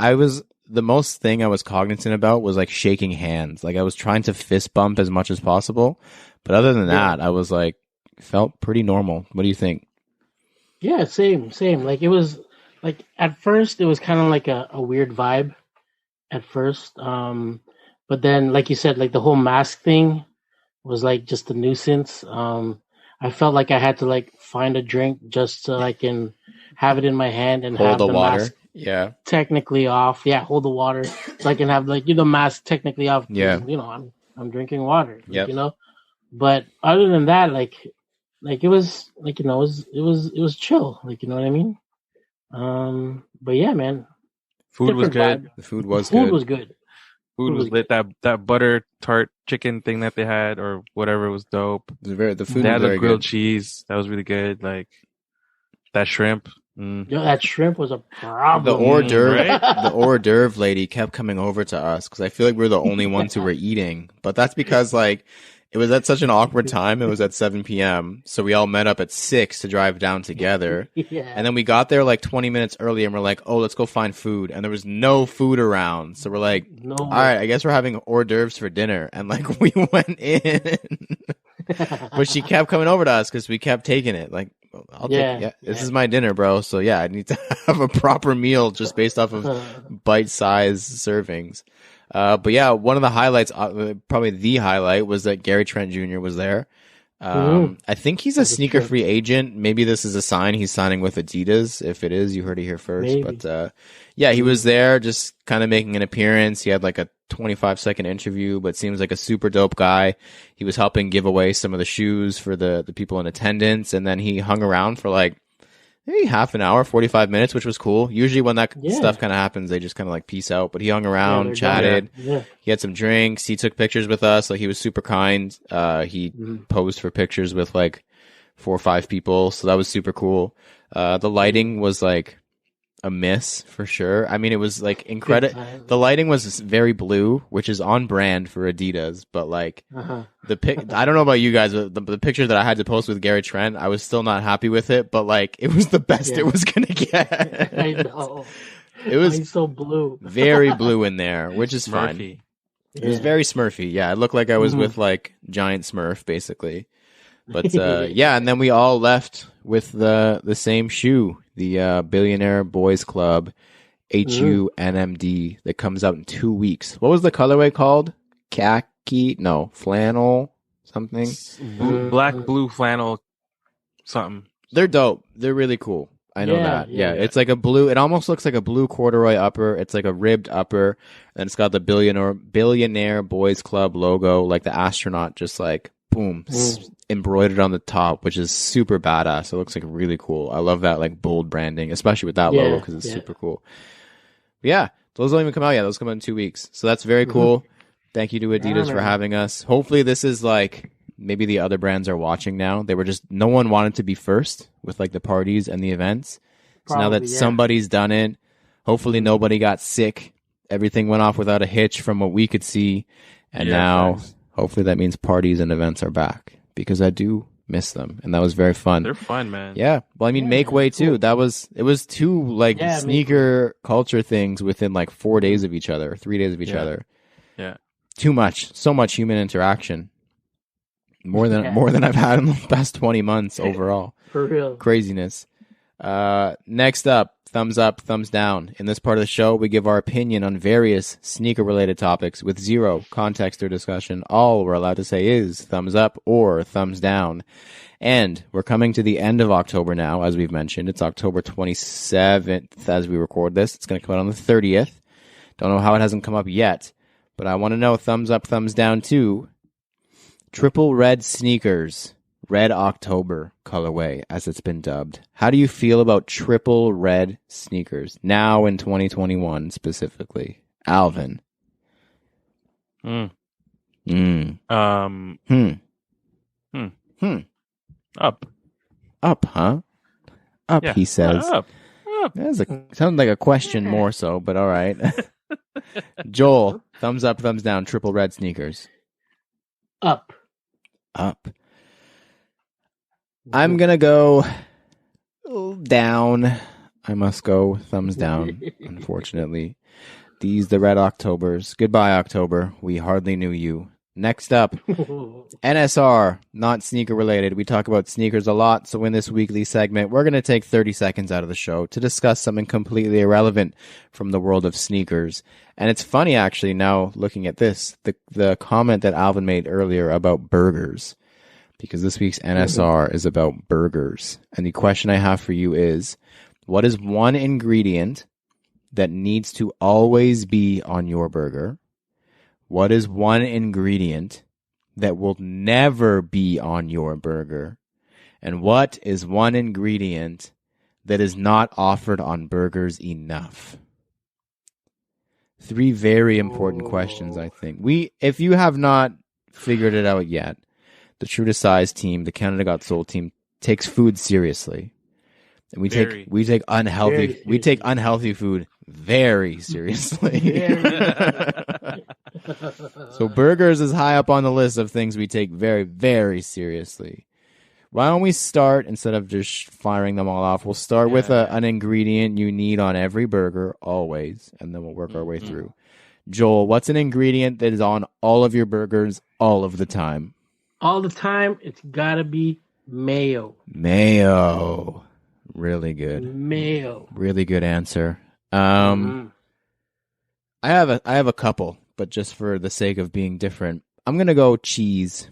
S2: the most thing I was cognizant about was like shaking hands. Like I was trying to fist bump as much as possible. But other than that, I was like, felt pretty normal. What do you think?
S1: Yeah, same. Like it was like at first it was kind of like a weird vibe at first. But then like you said, like the whole mask thing was like just a nuisance. I felt like I had to like find a drink just so I can have it in my hand and
S2: hold
S1: have
S2: the water.
S1: Mask
S2: technically
S1: off. Yeah, hold the water so I can have like the mask technically off.
S2: Yeah,
S1: I'm drinking water.
S2: Yeah,
S1: But other than that, like it was like it was chill. Like you know what I mean. But yeah, man.
S3: Food was good.
S1: Vibe.
S2: The food was
S1: good.
S3: Food was lit. That butter tart chicken thing that they had or whatever was dope.
S2: The food.
S3: They had
S2: the
S3: grilled cheese. That was really good. Like that shrimp.
S1: Yo, that shrimp was a problem.
S2: The hors d'oeuvre, the hors d'oeuvre lady kept coming over to us because I feel like we're the only ones who were eating. But that's because like it was at such an awkward time. It was at 7 p.m. So we all met up at 6 to drive down together. And then we got there like 20 minutes early and we're like, oh, let's go find food. And there was no food around. So we're like, all right, I guess we're having hors d'oeuvres for dinner. And like we went in. But she kept coming over to us because we kept taking it. Like, this is my dinner, bro. So yeah, I need to have a proper meal just based off of bite-sized servings. But yeah, one of the highlights, probably the highlight, was that Gary Trent Jr. was there. I think he's a sneaker free agent. Maybe this is a sign he's signing with Adidas. If it is, you heard it here first. Maybe. But yeah, he was there just kind of making an appearance. He had like a 25-second interview, but seems like a super dope guy. He was helping give away some of the shoes for the people in attendance, and then he hung around for like maybe half an hour, 45 minutes, which was cool. Usually when that stuff kind of happens, they just kind of like peace out. But he hung around, chatted. He had some drinks. He took pictures with us. Like he was super kind. He posed for pictures with like 4 or 5 people. So that was super cool. The lighting was like a miss for sure. I mean, it was like incredible. The lighting was very blue, which is on brand for Adidas. But like I don't know about you guys, but the picture that I had to post with Gary Trent, I was still not happy with it. But like, it was the best it was gonna get.
S1: I know.
S2: It was
S1: so blue,
S2: very blue in there, which is
S3: Smurfy.
S2: fine. It was very Smurfy. Yeah, it looked like I was with like giant Smurf basically. But yeah, and then we all left with the same shoe, the Billionaire Boys Club HUNMD that comes out in 2 weeks. What was the colorway called? Khaki? No, flannel something.
S3: Black, blue flannel something.
S2: They're dope. They're really cool. I know that. Yeah, it's like a blue. It almost looks like a blue corduroy upper. It's like a ribbed upper, and it's got the Billionaire Boys Club logo, like the astronaut, just like boom, embroidered on the top, which is super badass. It looks like really cool. I love that like bold branding, especially with that logo because it's super cool. But yeah, those don't even come out yet. Those come out in 2 weeks, so that's very cool. Thank you to Adidas for having us. Hopefully, this is like maybe the other brands are watching now. They were just no one wanted to be first with like the parties and the events. So now that somebody's done it, hopefully nobody got sick. Everything went off without a hitch from what we could see. And now, hopefully that means parties and events are back. Because I do miss them. And that was very fun.
S3: They're fun, man.
S2: Yeah. Well, I mean, Make Way too. It was two sneaker culture things within 4 days of each other, 3 days of each other.
S3: Yeah.
S2: Too much. So much human interaction. More than I've had in the past 20 months overall.
S1: For real.
S2: Craziness. Next up, thumbs up, thumbs down. In this part of the show, we give our opinion on various sneaker-related topics with zero context or discussion. All we're allowed to say is thumbs up or thumbs down. And we're coming to the end of October now, as we've mentioned. It's October 27th as we record this. It's going to come out on the 30th. Don't know how it hasn't come up yet, but I want to know thumbs up, thumbs down too. Triple red sneakers. Red October colorway, as it's been dubbed. How do you feel about triple red sneakers now in 2021 specifically, Alvin?
S3: Up.
S2: Up, huh? Up,
S3: yeah.
S2: He says.
S3: Up.
S2: Sounds like a question more so, but all right. Joel, thumbs up, thumbs down. Triple red sneakers.
S1: Up.
S2: I'm going to go down. I must go thumbs down, unfortunately. The Red Octobers. Goodbye, October. We hardly knew you. Next up, NSR, not sneaker related. We talk about sneakers a lot, so in this weekly segment, we're going to take 30 seconds out of the show to discuss something completely irrelevant from the world of sneakers. And it's funny, actually, now looking at this, the comment that Alvin made earlier about burgers. Because this week's NSR is about burgers. And the question I have for you is, what is one ingredient that needs to always be on your burger? What is one ingredient that will never be on your burger? And what is one ingredient that is not offered on burgers enough? 3 very important questions, I think. If you have not figured it out yet, the True to Size team, the Canada Got Sold team, takes food seriously, and we take unhealthy food very seriously. So burgers is high up on the list of things we take very, very seriously. Why don't we start, instead of just firing them all off, we'll start with an ingredient you need on every burger always, and then we'll work our way through. Joel, what's an ingredient that is on all of your burgers all of the time?
S1: All the time, it's gotta be mayo.
S2: Mayo. Really good.
S1: Mayo.
S2: Really good answer. I have a couple, but just for the sake of being different, I'm gonna go cheese.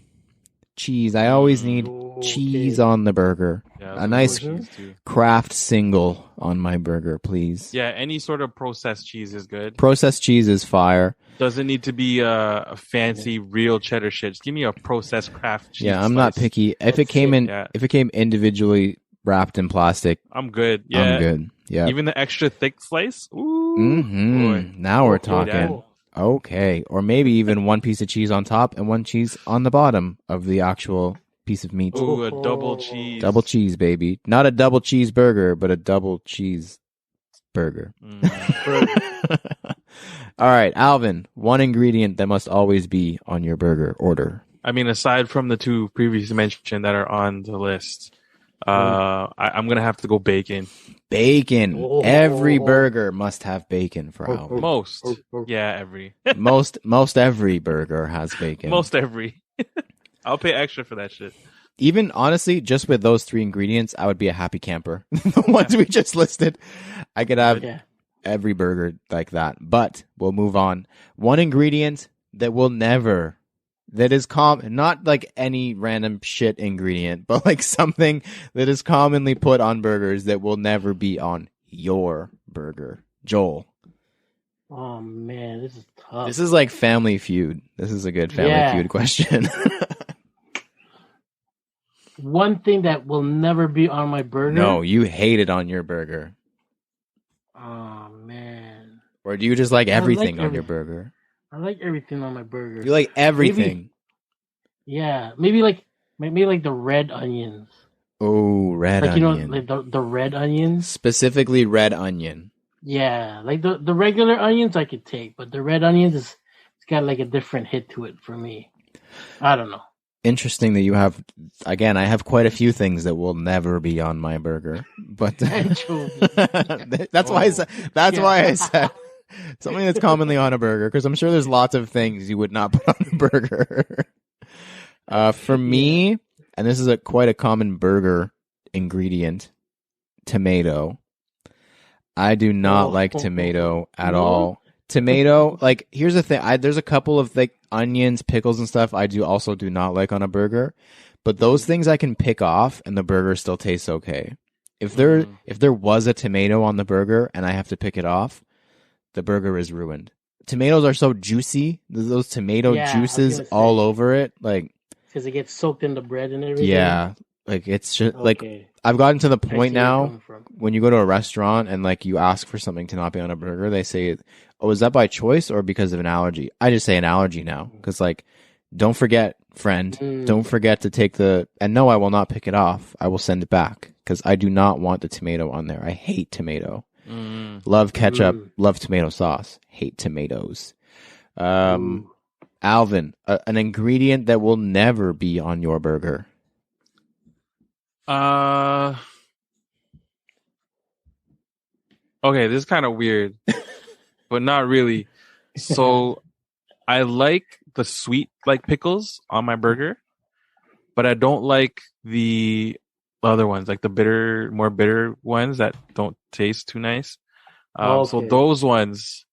S2: Cheese. I always need cheese on the burger. Yeah, a nice Kraft single on my burger, please.
S3: Yeah, any sort of processed cheese is good.
S2: Processed cheese is fire.
S3: Doesn't need to be a fancy real cheddar shit. Just give me a processed Kraft cheese.
S2: Yeah, I'm not picky. If it came individually wrapped in plastic,
S3: I'm good. Yeah,
S2: I'm good. Yeah,
S3: even the extra thick slice. Ooh,
S2: now we're talking. Okay, or maybe even one piece of cheese on top and one cheese on the bottom of the actual piece of meat.
S3: Ooh, a double cheese.
S2: Double cheese, baby. Not a double cheeseburger, but a double cheese burger. All right, Alvin, one ingredient that must always be on your burger order.
S3: I mean, aside from the 2 previously mentioned that are on the list, I'm going to have to go bacon.
S2: Bacon. Every burger must have bacon for Alvin.
S3: Most. Yeah, every.
S2: most every burger has bacon.
S3: Most every. I'll pay extra for that shit.
S2: Even, honestly, just with those 3 ingredients, I would be a happy camper. The ones we just listed. I could have every burger like that. But we'll move on. One ingredient that will never... That is not like any random shit ingredient, but like something that is commonly put on burgers that will never be on your burger. Joel.
S1: Oh man, this is tough.
S2: This is like Family Feud. This is a good Family Feud question.
S1: One thing that will never be on my burger?
S2: No, you hate it on your burger.
S1: Oh man.
S2: Or do you just like everything on your burger?
S1: I like everything on my burger.
S2: You like everything.
S1: Maybe like the red onions.
S2: Oh, red
S1: like
S2: onion.
S1: like the red onions.
S2: Specifically red onion.
S1: Yeah, like the regular onions I could take, but the red onions it's got like a different hit to it for me. I don't know.
S2: Interesting that you have. Again, I have quite a few things that will never be on my burger, but that's why I said. That's why I said something that's commonly on a burger, because I'm sure there's lots of things you would not put on a burger. For me, and this is quite a common burger ingredient, tomato. I do not like tomato at all. Tomato, like, here's the thing. There's a couple of like onions, pickles, and stuff I also do not like on a burger, but those things I can pick off, and the burger still tastes okay. If there was a tomato on the burger and I have to pick it off, the burger is ruined. Tomatoes are so juicy. Those tomato juices all over it, like
S1: because it gets soaked in the bread and everything.
S2: Yeah, like it's just like I've gotten to the point now when you go to a restaurant and like you ask for something to not be on a burger, they say, "Oh, is that by choice or because of an allergy?" I just say an allergy now because, like, don't forget, friend, don't forget to take and no, I will not pick it off. I will send it back because I do not want the tomato on there. I hate tomato. Love ketchup. Love tomato sauce. Hate tomatoes. Alvin, an ingredient that will never be on your burger.
S3: Okay, this is kind of weird, but not really. So I like the sweet like pickles on my burger, but I don't like the other ones, like the more bitter ones that don't taste too nice. So those ones,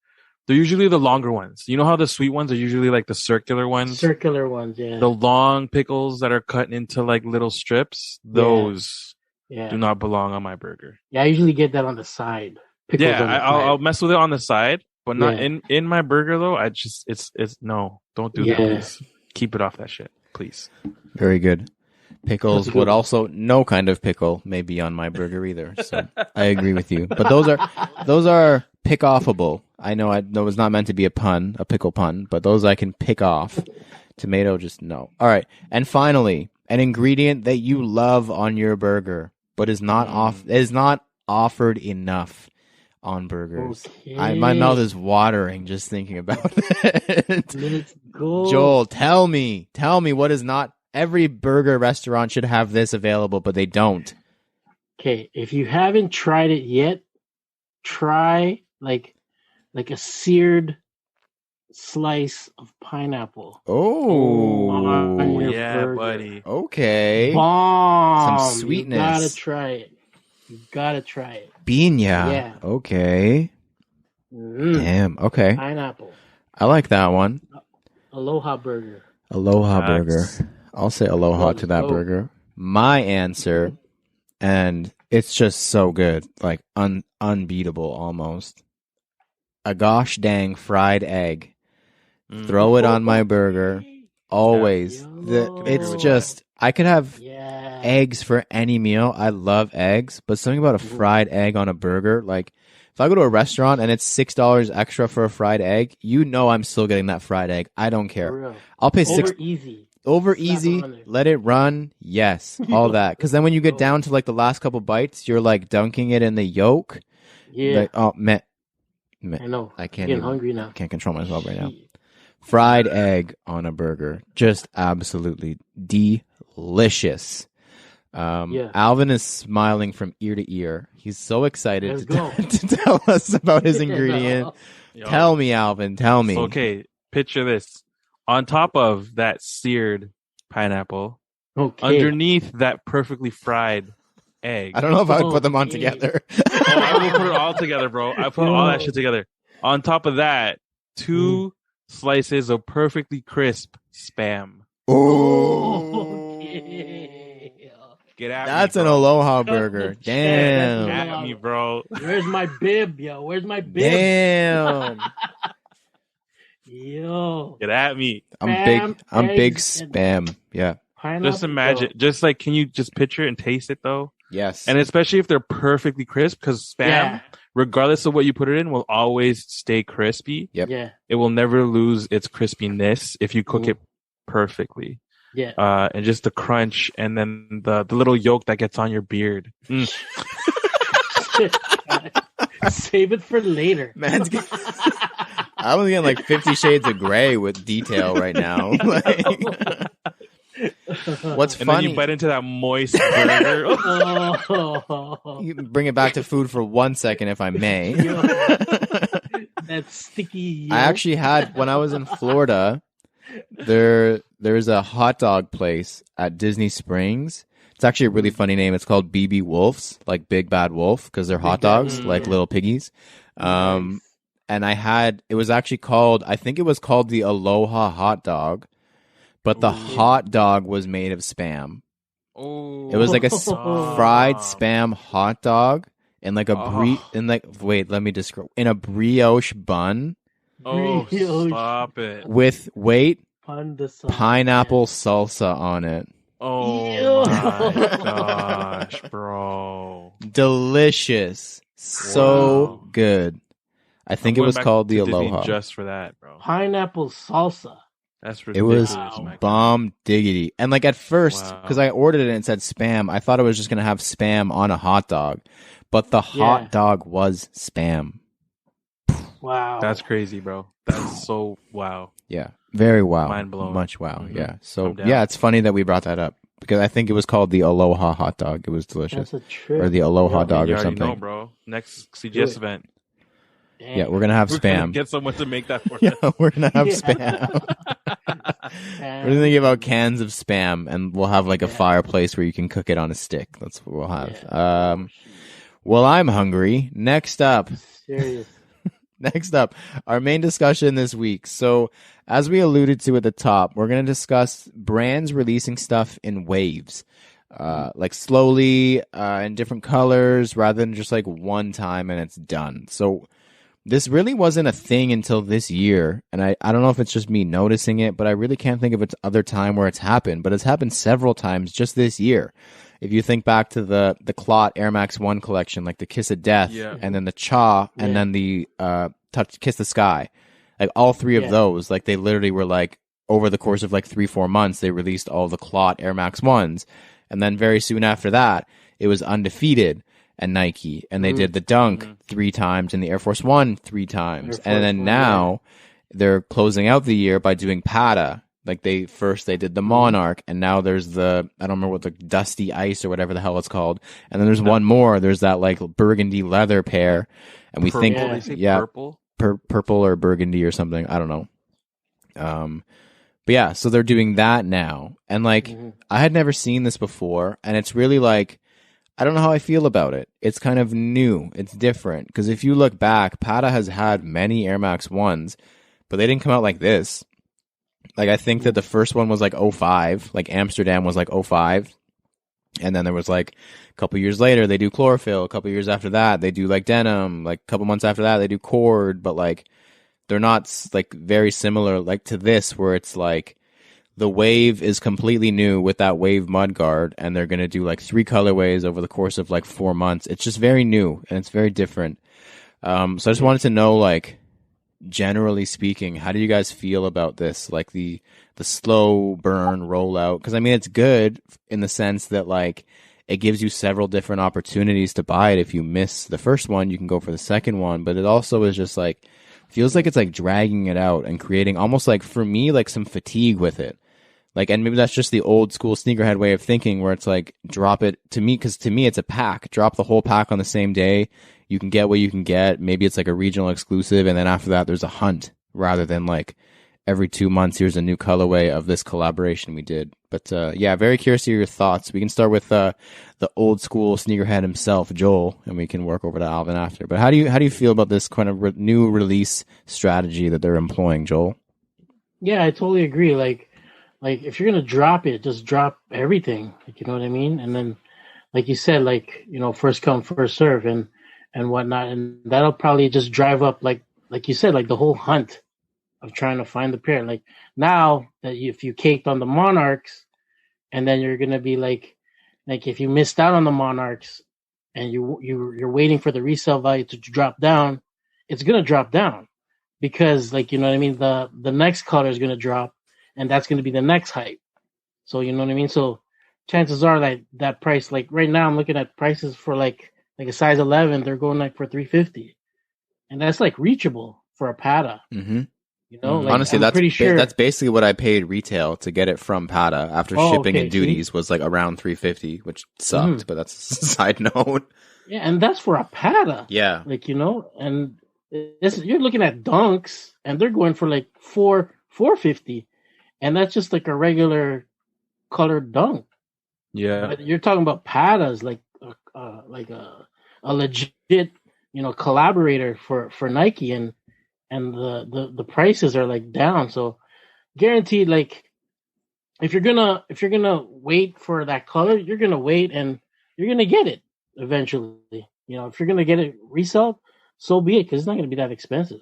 S3: they're usually the longer ones. You know how the sweet ones are usually like the circular ones?
S1: Circular ones, yeah.
S3: The long pickles that are cut into like little strips, those do not belong on my burger.
S1: Yeah, I usually get that on the side.
S3: I'll mess with it on the side, but not in my burger though. It's no, don't do that, please. Keep it off that shit, please.
S2: Very good. Pickles would also, no kind of pickle may be on my burger either. So I agree with you. But those are pick-offable. I know it was not meant to be a pickle pun, but those I can pick off. Tomato, just no. All right. And finally, an ingredient that you love on your burger, but is not offered enough on burgers.
S1: Okay.
S2: My mouth is watering just thinking about it.
S1: Let's go.
S2: Joel, tell me what is not. Every burger restaurant should have this available, but they don't.
S1: Okay, if you haven't tried it yet, try like a seared slice of pineapple.
S2: Oh,
S3: yeah,
S1: burger.
S3: buddy.
S2: Okay.
S1: Bomb.
S2: Some sweetness.
S1: You gotta try it.
S2: Piña.
S1: Yeah.
S2: Okay. Damn. Okay.
S1: Pineapple.
S2: I like that one.
S1: Aloha burger.
S2: Burger. I'll say aloha to that burger. My answer, and it's just so good, like unbeatable almost. A gosh dang fried egg. Throw it on my burger. Always. It's just, I could have eggs for any meal. I love eggs, but something about a fried egg on a burger, like if I go to a restaurant and it's $6 extra for a fried egg, you know I'm still getting that fried egg. I don't care. I'll pay over easy, let it run. Yes, all that. Because then when you get down to like the last couple bites, you're like dunking it in the yolk.
S1: Yeah.
S2: Like, oh, man.
S1: I know.
S2: I can't.
S1: Getting hungry now.
S2: Can't control myself right now. Fried egg on a burger, just absolutely delicious. Alvin is smiling from ear to ear. He's so excited to tell us about his ingredient. Tell me, Alvin. Tell me.
S3: Okay, picture this. On top of that seared pineapple, underneath that perfectly fried egg.
S2: I don't know if I would put them on together.
S3: I will put it all together, bro. I put all that shit together. On top of that, 2 slices of perfectly crisp Spam.
S2: Oh,
S3: get at
S2: that's
S3: me,
S2: an aloha burger. Damn.
S3: Get at me, bro.
S1: Where's my bib, yo? Where's my bib?
S2: Damn.
S1: Yo.
S3: Get at me.
S2: I'm big Spam. Yeah.
S1: Pineapple.
S3: Just imagine. Just like, can you just picture and taste it though?
S2: Yes.
S3: And especially if they're perfectly crisp, because Spam, regardless of what you put it in, will always stay crispy.
S2: Yep.
S1: Yeah.
S3: It will never lose its crispiness if you cook it perfectly.
S1: Yeah.
S3: And just the crunch, and then the little yolk that gets on your beard.
S1: Save it for later.
S2: Man's I was getting like 50 Shades of Grey with detail right now. What's
S3: and
S2: funny?
S3: then you bite into that moist burger.
S2: You can bring it back to food for 1 second, if I may.
S1: That sticky.
S2: I actually had, when I was in Florida, there's a hot dog place at Disney Springs. It's actually a really funny name. It's called BB Wolf's, like Big Bad Wolf, because they're hot dogs, like little piggies.
S1: Nice.
S2: And it was actually called, I think it was called the Aloha hot dog, but the hot dog was made of Spam.
S3: Oh,
S2: It was like a fried Spam hot dog in like let me describe, in a brioche bun.
S3: Oh, stop it.
S2: With, pineapple
S1: Yeah.
S2: salsa on it.
S3: Oh my gosh, bro.
S2: Delicious. So good. I think it was called the Aloha.
S3: Just for that, bro.
S1: Pineapple salsa.
S3: That's
S2: It
S3: ridiculous.
S2: was bomb diggity. And like at first, because I ordered it and it said Spam, I thought it was just going to have Spam on a hot dog. But the hot dog was Spam.
S1: Wow.
S3: That's crazy, bro. That's so wow.
S2: Yeah. Very wow.
S3: Mind blown.
S2: Much wow.
S3: Mm-hmm.
S2: Yeah. So,
S3: I'm down.
S2: yeah, it's funny that we brought that up. Because I think it was called the Aloha hot dog. It was delicious.
S1: That's a trip.
S2: Or the Aloha dog
S3: You
S2: or
S3: already
S2: something.
S3: know, bro. Next CGS event.
S1: Damn.
S2: Yeah, we're going to have
S3: We're gonna
S2: Spam.
S3: get someone to make that for
S2: Yeah,
S3: us.
S2: we're going to have
S1: Yeah.
S2: Spam. We're going to give out cans of Spam, and we'll have like a fireplace where you can cook it on a stick. That's what we'll have.
S1: Yeah.
S2: Well, I'm hungry. Next up,
S1: Serious.
S2: our main discussion this week. So, as we alluded to at the top, we're going to discuss brands releasing stuff in waves, like slowly, in different colors, rather than just like one time and it's done. So, this really wasn't a thing until this year, and I don't know if it's just me noticing it, but I really can't think of its other time where it's happened, but it's happened several times just this year. If you think back to the Clot Air Max 1 collection, like the Kiss of Death, and then the Cha, and then the Kiss the Sky, like all three of those, like they literally were like, over the course of like 3-4 months, they released all the Clot Air Max 1s. And then very soon after that, it was Undefeated and Nike, and they did the Dunk 3 times and the Air Force One 3 times. And then now they're closing out the year by doing Pata. Like they did the Monarch, and now there's the, I don't remember what, the Dusty Ice or whatever the hell it's called. And then there's one more. There's that like burgundy leather pair, and we think
S3: purple,
S2: purple or burgundy or something. I don't know. But yeah, so they're doing that now, and like I had never seen this before, and it's really like, I don't know how I feel about it. It's kind of new. It's different because if you look back, Pata has had many Air Max 1s, but they didn't come out like this. Like, I think that the first one was like 05, like Amsterdam was like 05. And then there was like a couple years later, they do chlorophyll. A couple years after that, they do like denim. Like a couple months after that, they do cord. But like, they're not like very similar like to this, where it's like the wave is completely new with that wave mudguard. And they're going to do like 3 colorways over the course of like 4 months. It's just very new and it's very different. So I just wanted to know, like, generally speaking, how do you guys feel about this? Like the slow burn rollout? Because I mean, it's good in the sense that like it gives you several different opportunities to buy it. If you miss the first one, you can go for the second one. But it also is just like, feels like it's like dragging it out and creating almost like, for me, like some fatigue with it. Like, and maybe that's just the old school sneakerhead way of thinking, where it's like, drop it to me, because to me it's a pack. Drop the whole pack on the same day. You can get what you can get. Maybe it's like a regional exclusive, and then after that there's a hunt, rather than like every 2 months here's a new colorway of this collaboration we did. But yeah, very curious to hear your thoughts. We can start with the old school sneakerhead himself, Joel, and we can work over to Alvin after. But how do you feel about this kind of new release strategy that they're employing, Joel?
S1: Yeah, I totally agree. Like if you're gonna drop it, just drop everything. Like, you know what I mean? And then, like you said, like, you know, first come, first serve and whatnot, and that'll probably just drive up, like you said, like the whole hunt of trying to find the pair. Like now that if you caked on the Monarchs, and then you're gonna be like if you missed out on the Monarchs, and you're waiting for the resale value to drop down, it's gonna drop down, because, like, you know what I mean, the next color is gonna drop, and that's gonna be the next hype. So you know what I mean. So chances are that price, like right now, I'm looking at prices for like a size 11. They're going like for $350, and that's like reachable for a Pata.
S2: Mm-hmm.
S1: You know, like,
S2: honestly,
S1: I'm pretty sure
S2: that's basically what I paid retail to get it from Pata after shipping and duties was like around $350, which sucked. But that's a side note.
S1: Yeah, and that's for a Pata.
S2: Yeah,
S1: like and you're looking at Dunks, and they're going for like $450, and that's just like a regular colored Dunk.
S3: Yeah,
S1: but you're talking about Patas, like a legit collaborator for Nike, and the prices are like down, so guaranteed, like if you're gonna wait for that color, you're gonna wait and you're gonna get it eventually. If you're gonna get it resell, so be it, because it's not gonna be that expensive.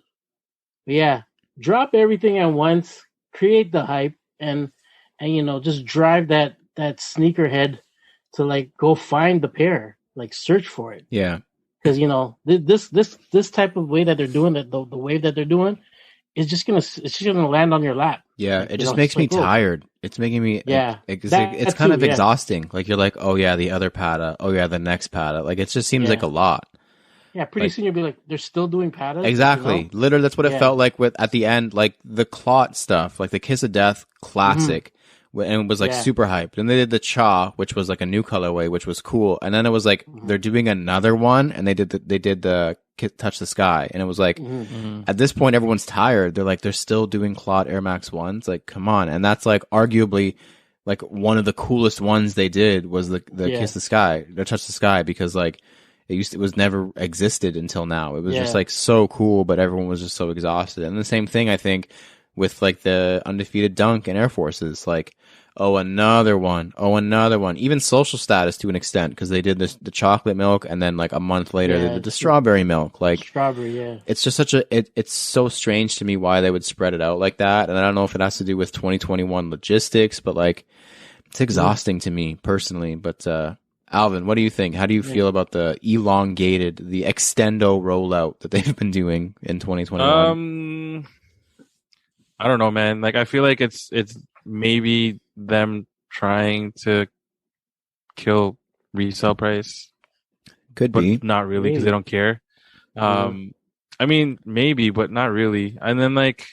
S1: But yeah, drop everything at once, create the hype, and just drive that sneakerhead to like go find the pair, like search for it.
S2: Yeah.
S1: Because this type of way that they're doing it, the wave that they're doing, is just gonna land on your lap.
S2: Yeah, it just makes me tired. It's making me it's kind of exhausting. Like you're like, oh yeah, the other Pata. Oh yeah, the next Pata. Like it just seems like a lot.
S1: Yeah, pretty soon you'll be like, they're still doing Patas.
S2: Exactly. Literally, that's what it felt like with at the end, like the Clot stuff, like the Kiss of Death classic. And it was like super hyped. And they did the Cha, which was like a new colorway, which was cool. And then it was like they're doing another one, and they did the Touch the Sky, and it was like at this point everyone's tired. They're like they're still doing Clot Air Max 1s. Like come on, and that's like arguably like one of the coolest ones they did was the Kiss the Sky, the Touch the Sky, because like it was never existed until now. It was just like so cool, but everyone was just so exhausted. And the same thing I think with like the undefeated Dunk and Air Forces, like, oh, another one. Even Social Status to an extent, because they did the chocolate milk, and then like a month later they did the strawberry milk. Like strawberry, it's just such it's so strange to me why they would spread it out like that. And I don't know if it has to do with 2021 logistics, but like it's exhausting to me personally. But Alvin, what do you think? How do you feel about the Extendo Roll-Out that they've been doing in 2021?
S3: I don't know, man. Like, I feel like it's maybe them trying to kill resale price.
S2: Could
S3: but
S2: be.
S3: Not really, because they don't care. I mean, maybe, but not really. And then, like,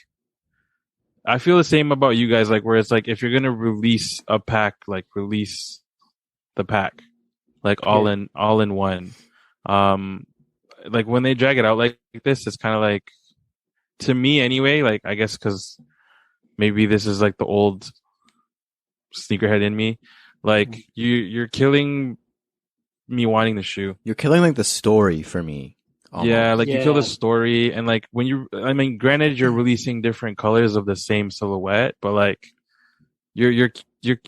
S3: I feel the same about you guys, like, where it's like, if you're going to release a pack, like, release the pack, like, all in one. Like, when they drag it out like this, it's kind of like, to me anyway, like, I guess because maybe this is like the old sneakerhead in me. Like, you're killing me wanting the shoe.
S2: You're killing like the story for me. Almost.
S3: Yeah, like you kill the story, and like I mean, granted, you're releasing different colors of the same silhouette, but like you're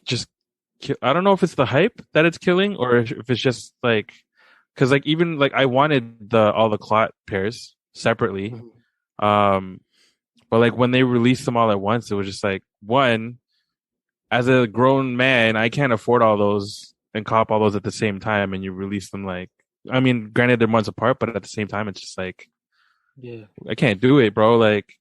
S3: just, I don't know if it's the hype that it's killing, or if it's just like, because like even like I wanted all the Clot pairs separately. But like when they released them all at once, it was just like, one, as a grown man, I can't afford all those and cop all those at the same time, and you release them like, I mean, granted they're months apart, but at the same time it's just like, I can't do it, bro. Like,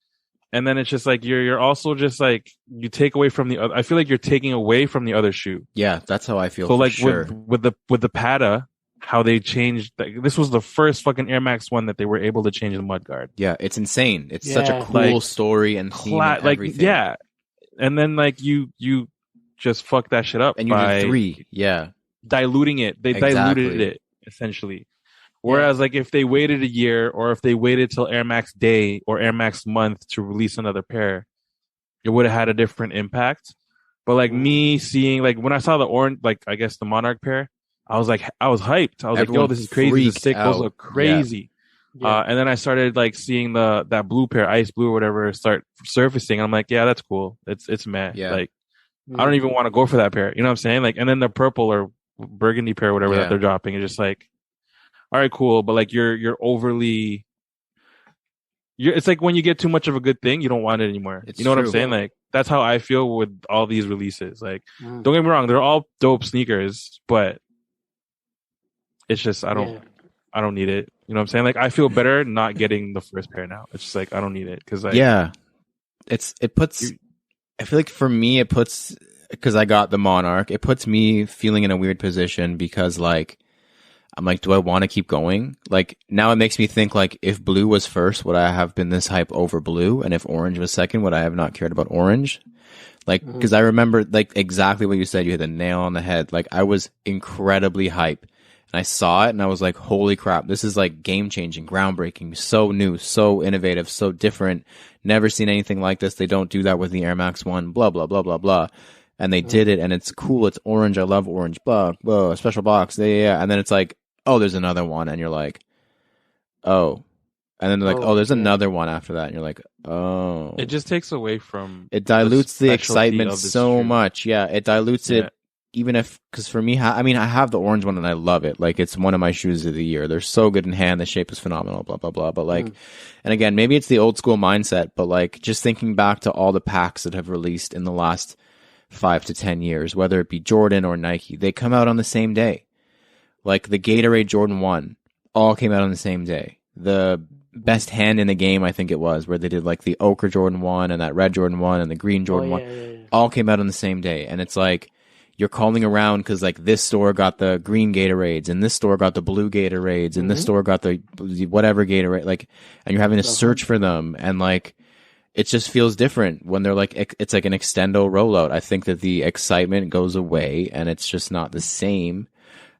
S3: and then it's just like you're also just like, you take away from the other. I feel like you're taking away from the other shoe.
S2: Yeah, that's how I feel.
S3: So like
S2: sure.
S3: with the Pata, how they changed, like, this was the first fucking Air Max 1 that they were able to change the mudguard.
S2: Yeah, it's insane. It's such a cool story and theme and everything.
S3: Yeah, and then like you just fuck that shit up,
S2: and you did 3.
S3: Diluting it. They diluted it essentially. Whereas like if they waited a year, or if they waited till Air Max Day or Air Max month to release another pair, it would have had a different impact. But like me seeing, like when I saw the orange, like I guess the Monarch pair, I was hyped. I was like, yo, this is crazy. This is sick. Those look crazy. And then I started like seeing that blue pair, ice blue or whatever, start surfacing. I'm like, yeah, that's cool. It's meh. Like, I don't even want to go for that pair. You know what I'm saying? Like, and then the purple or burgundy pair, or whatever that they're dropping, is just like, all right, cool. But like, you're overly. It's like when you get too much of a good thing, you don't want it anymore. You know what I'm saying? Like, that's how I feel with all these releases. Like, don't get me wrong, they're all dope sneakers, but it's just I don't need it. You know what I'm saying? Like, I feel better not getting the first pair now. It's just like I don't need it, because like,
S2: I feel like for me it puts because I got the Monarch, it puts me feeling in a weird position because like, I'm like, do I want to keep going? Like now it makes me think like if blue was first, would I have been this hype over blue? And if orange was second, would I have not cared about orange? Like, because I remember like exactly what you said. You hit the nail on the head. Like I was incredibly hyped and I saw it and I was like, holy crap, this is like game changing, groundbreaking, so new, so innovative, so different. Never seen anything like this. They don't do that with the Air Max 1, blah, blah, blah, blah, blah. And they did it and it's cool. It's orange. I love orange. Blah, blah, special box. Yeah. And then it's like, oh, there's another one. And you're like, oh. And then they're like, oh, there's another one after that. And you're like, oh.
S3: It just takes away from...
S2: It dilutes the excitement so much. Yeah, it dilutes it. Even if... Because for me, I mean, I have the orange one and I love it. Like, it's one of my shoes of the year. They're so good in hand. The shape is phenomenal, blah, blah, blah. But like... And again, maybe it's the old school mindset. But like, just thinking back to all the packs that have released in the last 5 to 10 years, whether it be Jordan or Nike, they come out on the same day. Like, the Gatorade Jordan 1 all came out on the same day. The... best hand in the game, I think it was, where they did like the ochre Jordan 1 and that red Jordan 1 and the green Jordan 1 all came out on the same day. And it's like you're calling around because like this store got the green Gatorades and this store got the blue Gatorades and this store got the whatever Gatorade, like, and you're having to search for them. And like it just feels different when they're like, it's like an Extendo Roll-Out. I think that the excitement goes away and it's just not the same.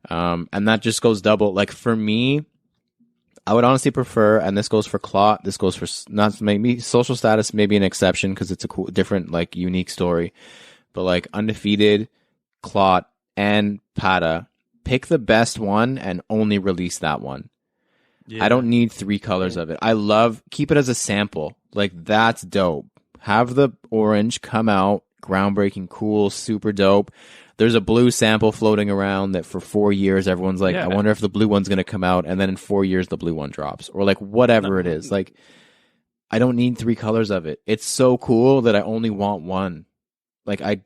S2: And that just goes double. Like for me, I would honestly prefer, and this goes for Clot, this goes for not maybe social status, maybe an exception because it's a cool, different, like unique story. But like Undefeated, Clot, and Pata, pick the best one and only release that one. Yeah. I don't need 3 colors of it. Keep it as a sample. Like that's dope. Have the orange come out, groundbreaking, cool, super dope. There's a blue sample floating around that for 4 years, everyone's like, I wonder if the blue one's going to come out. And then in 4 years, the blue one drops or like whatever it is. Like, I don't need 3 colors of it. It's so cool that I only want one. Like I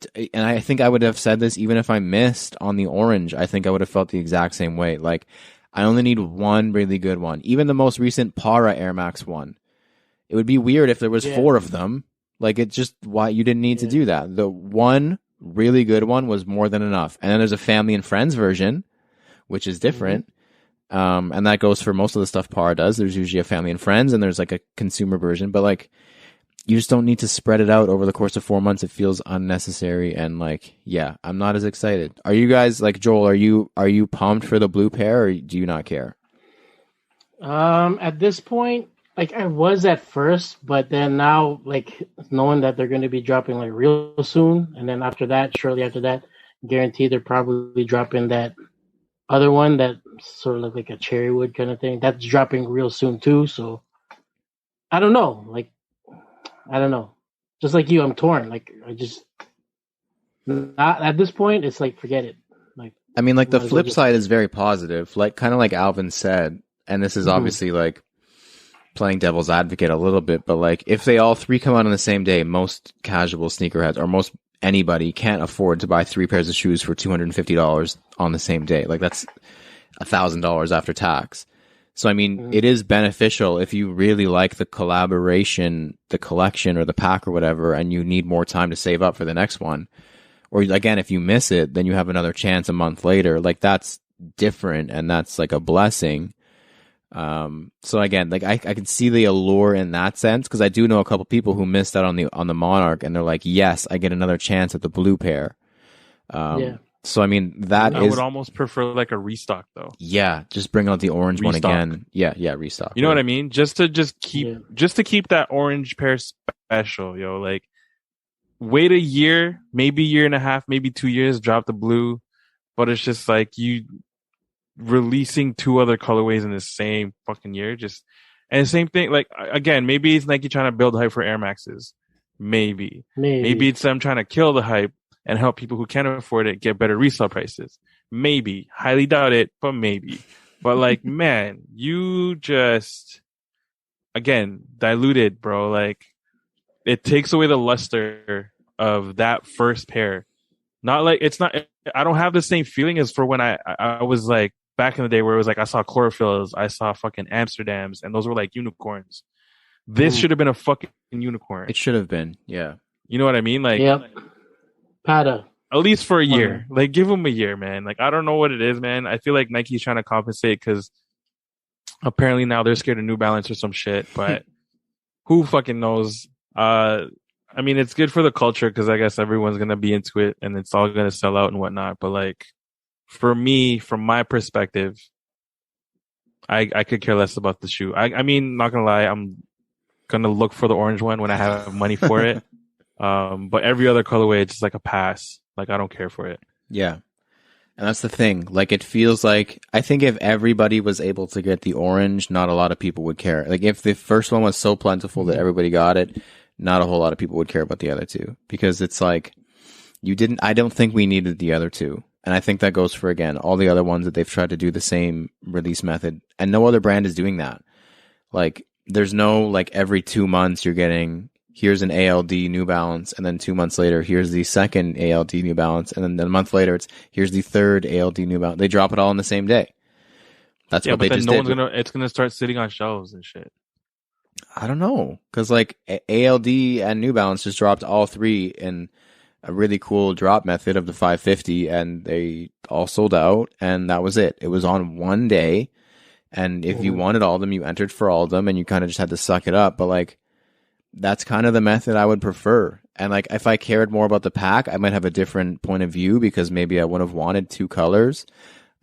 S2: think I would have said this even if I missed on the orange. I think I would have felt the exact same way. Like I only need one really good one. Even the most recent Para Air Max 1. It would be weird if there was 4 of them. Like it just, why you didn't need to do that. The one really good one was more than enough. And then there's a family and friends version, which is different. And that goes for most of the stuff Para does. There's usually a family and friends and there's like a consumer version, but like you just don't need to spread it out over the course of 4 months. It feels unnecessary. And like, yeah, I'm not as excited. Are you guys like Joel, are you pumped for the blue pair or do you not care?
S1: At this point, like I was at first, but then now, like knowing that they're going to be dropping like real soon, and then after that, shortly after that, guaranteed they're probably dropping that other one that sort of look like a cherry wood kind of thing. That's dropping real soon too. So I don't know. Like I don't know. Just like you, I'm torn. Like I just not at this point. It's like forget it. Like
S2: I mean, like the flip side is very positive. Like kind of like Alvin said, and this is obviously like playing devil's advocate a little bit, but like if they all 3 come out on the same day, most casual sneakerheads or most anybody can't afford to buy 3 pairs of shoes for $250 on the same day. Like that's $1,000 after tax. So I mean, it is beneficial if you really like the collaboration, the collection or the pack or whatever, and you need more time to save up for the next one. Or again, if you miss it, then you have another chance a month later. Like that's different and that's like a blessing. So again, like I can see the allure in that sense because I do know a couple people who missed out on the Monarch and they're like, yes, I get another chance at the blue pair. So I mean I
S3: would almost prefer like a restock though.
S2: Yeah, just bring out the orange one again. Yeah, restock.
S3: You know what I mean? Just to keep that orange pair special, yo. Like wait a year, maybe year and a half, maybe 2 years, drop the blue, but it's just like you releasing 2 other colorways in the same fucking year, and same thing. Like again, maybe it's Nike trying to build hype for Air Maxes. Maybe it's them trying to kill the hype and help people who can't afford it get better resale prices. Maybe, highly doubt it, but maybe. But like, man, you just again diluted, bro. Like it takes away the luster of that first pair. Not like it's not. I don't have the same feeling as for when I was like back in the day where it was like I saw chlorophylls, I saw fucking Amsterdams, and those were like unicorns. This should have been a fucking unicorn.
S2: It should have been, yeah.
S3: You know what I mean? Like,
S1: yep. Pata.
S3: At least for a year. Like, give them a year, man. Like, I don't know what it is, man. I feel like Nike's trying to compensate because apparently now they're scared of New Balance or some shit. But who fucking knows? I mean, it's good for the culture because I guess everyone's going to be into it and it's all going to sell out and whatnot. But, like, for me, from my perspective, I could care less about the shoe. I mean, not going to lie, I'm going to look for the orange one when I have money for it. But every other colorway, it's just like a pass. Like, I don't care for it.
S2: Yeah. And that's the thing. Like, it feels like, I think if everybody was able to get the orange, not a lot of people would care. Like, if the first one was so plentiful that everybody got it, not a whole lot of people would care about the other two. Because it's like, I don't think we needed the other two. And I think that goes for, again, all the other ones that they've tried to do the same release method. And no other brand is doing that. Like, there's no, like, every 2 months you're getting, here's an ALD New Balance, and then 2 months later, here's the second ALD New Balance, and then a month later, here's the third ALD New Balance. They drop it all in the same day. That's what they just did.
S3: It's gonna start sitting on shelves and shit.
S2: I don't know, because like ALD and New Balance just dropped all three in a really cool drop method of the 550, and they all sold out, and that was it. It was on one day, and if you wanted all of them, you entered for all of them, and you kind of just had to suck it up. But like, that's kind of the method I would prefer. And like, if I cared more about the pack, I might have a different point of view because maybe I would have wanted two colors.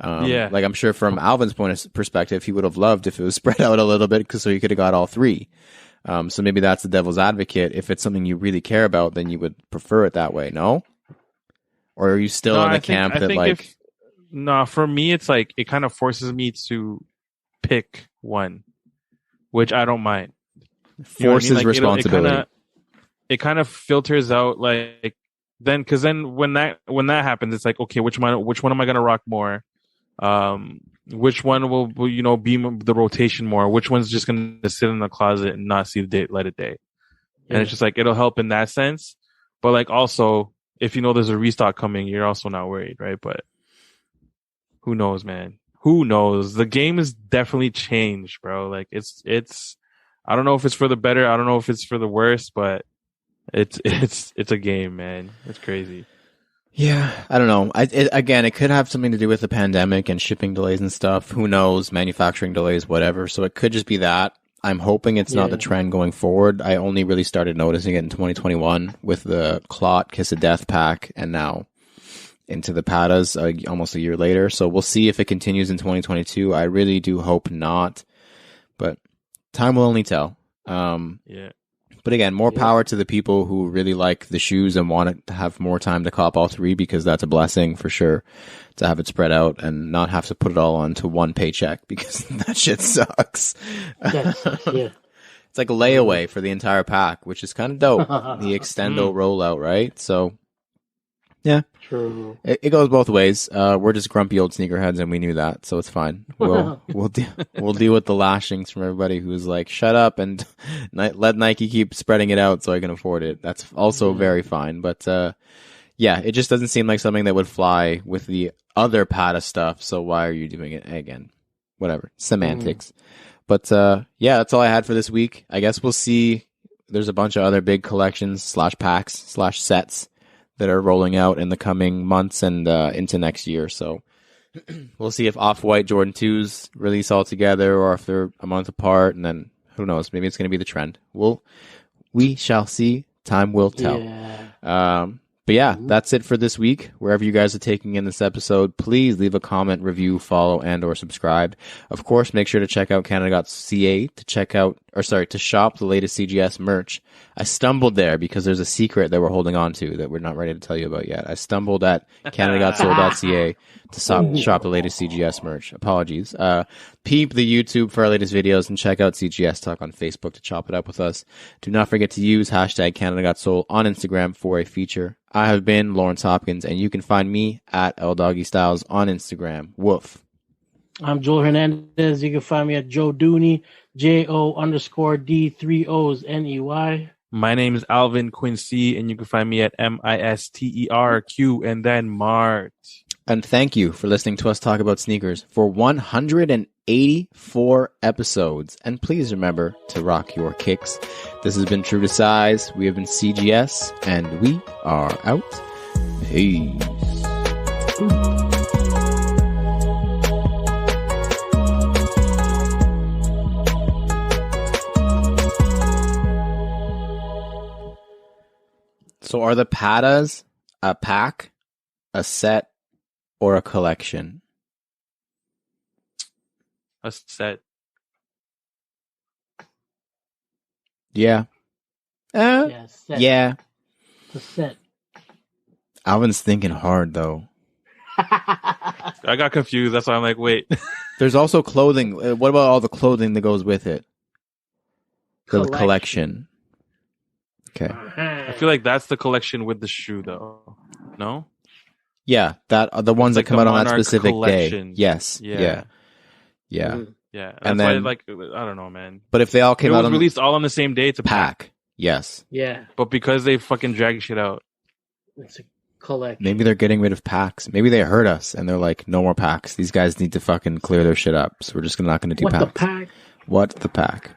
S2: Like, I'm sure from Alvin's perspective, he would have loved if it was spread out a little bit so you could have got all three. So maybe that's the devil's advocate. If it's something you really care about, then you would prefer it that way. No? Or are you still in the camp that like...
S3: No, for me, it's like, it kind of forces me to pick one, which I don't mind.
S2: Forces like, responsibility.
S3: It kind of filters out like then, because then when that happens, it's like, okay, which one am I gonna rock more? Which one will be the rotation more? Which one's just gonna sit in the closet and not see the light of day? And it's just like, it'll help in that sense. But like, also, if you know there's a restock coming, you're also not worried, right? But who knows, man? Who knows? The game has definitely changed, bro. Like, it's. I don't know if it's for the better. I don't know if it's for the worse, but it's a game, man. It's crazy.
S2: Yeah, I don't know. Again, it could have something to do with the pandemic and shipping delays and stuff. Who knows? Manufacturing delays, whatever. So it could just be that. I'm hoping it's not the trend going forward. I only really started noticing it in 2021 with the Clot Kiss of Death pack, and now into the Patas almost a year later. So we'll see if it continues in 2022. I really do hope not, but time will only tell. But again, more power to the people who really like the shoes and want to have more time to cop all three, because that's a blessing for sure to have it spread out and not have to put it all onto one paycheck, because that shit sucks.
S1: Yes, yeah.
S2: It's like layaway for the entire pack, which is kind of dope. The Extendo Roll-Out, right? So, yeah.
S1: True.
S2: It goes both ways. We're just grumpy old sneakerheads, and we knew that, so it's fine. We'll deal with the lashings from everybody who's like, shut up and let Nike keep spreading it out so I can afford it. That's also very fine. But yeah, it just doesn't seem like something that would fly with the other Pata stuff. So why are you doing it again? Whatever, semantics. But yeah, that's all I had for this week. I guess we'll see. There's a bunch of other big collections / packs / sets that are rolling out in the coming months and into next year. So we'll see if Off-White Jordan 2s release all together or if they're a month apart, and then who knows, maybe it's going to be the trend. We shall see. Time will tell. Yeah. But yeah, that's it for this week. Wherever you guys are taking in this episode, please leave a comment, review, follow, and or subscribe. Of course, make sure to check out Canada.ca to shop the latest CGS merch. I stumbled there because there's a secret that we're holding on to that we're not ready to tell you about yet. I stumbled at Canada.soul.ca to shop the latest CGS merch. Apologies. Peep the YouTube for our latest videos and check out CGS Talk on Facebook to chop it up with us. Do not forget to use hashtag Canada.soul on Instagram for a feature. I have been Lawrence Hopkins, and you can find me at LDoggyStyles on Instagram. Woof.
S1: I'm Joel Hernandez. You can find me at Joe Dooney, JO_D3OsNEY.
S3: My name is Alvin Quincy, and you can find me at MISTERQ and then Mart.
S2: And thank you for listening to us talk about sneakers for 184 episodes. And please remember to rock your kicks. This has been True to Size. We have been CGS, and we are out. Peace. So are the patas a pack, a set, or a collection?
S3: A set.
S2: Yeah.
S1: Yeah, set.
S2: Yeah.
S1: It's a set.
S2: Alvin's thinking hard, though.
S3: I got confused. That's why I'm like, wait.
S2: There's also clothing. What about all the clothing that goes with it? The collection. Okay.
S3: I feel like that's the collection with the shoe, though. No?
S2: Yeah, that the ones that
S3: like
S2: come
S3: the
S2: out on that
S3: Monarch
S2: specific
S3: collection.
S2: day. Yes. Yeah.
S1: Mhm.
S3: Yeah. That's
S2: And
S3: why,
S2: then-
S3: like, I don't know, man.
S2: But if they all
S3: It
S2: came out
S3: was
S2: on
S3: released all on the same day. It's a
S2: pack, yes.
S1: Yeah,
S3: But because they fucking drag shit out.
S1: it's a collection.
S2: Maybe they're getting rid of packs. Maybe they heard us and they're like, no more packs. These guys need to fucking clear their shit up. So we're just not going to do
S1: What
S2: packs.
S1: the pack?
S2: What the pack?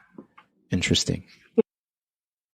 S2: Interesting.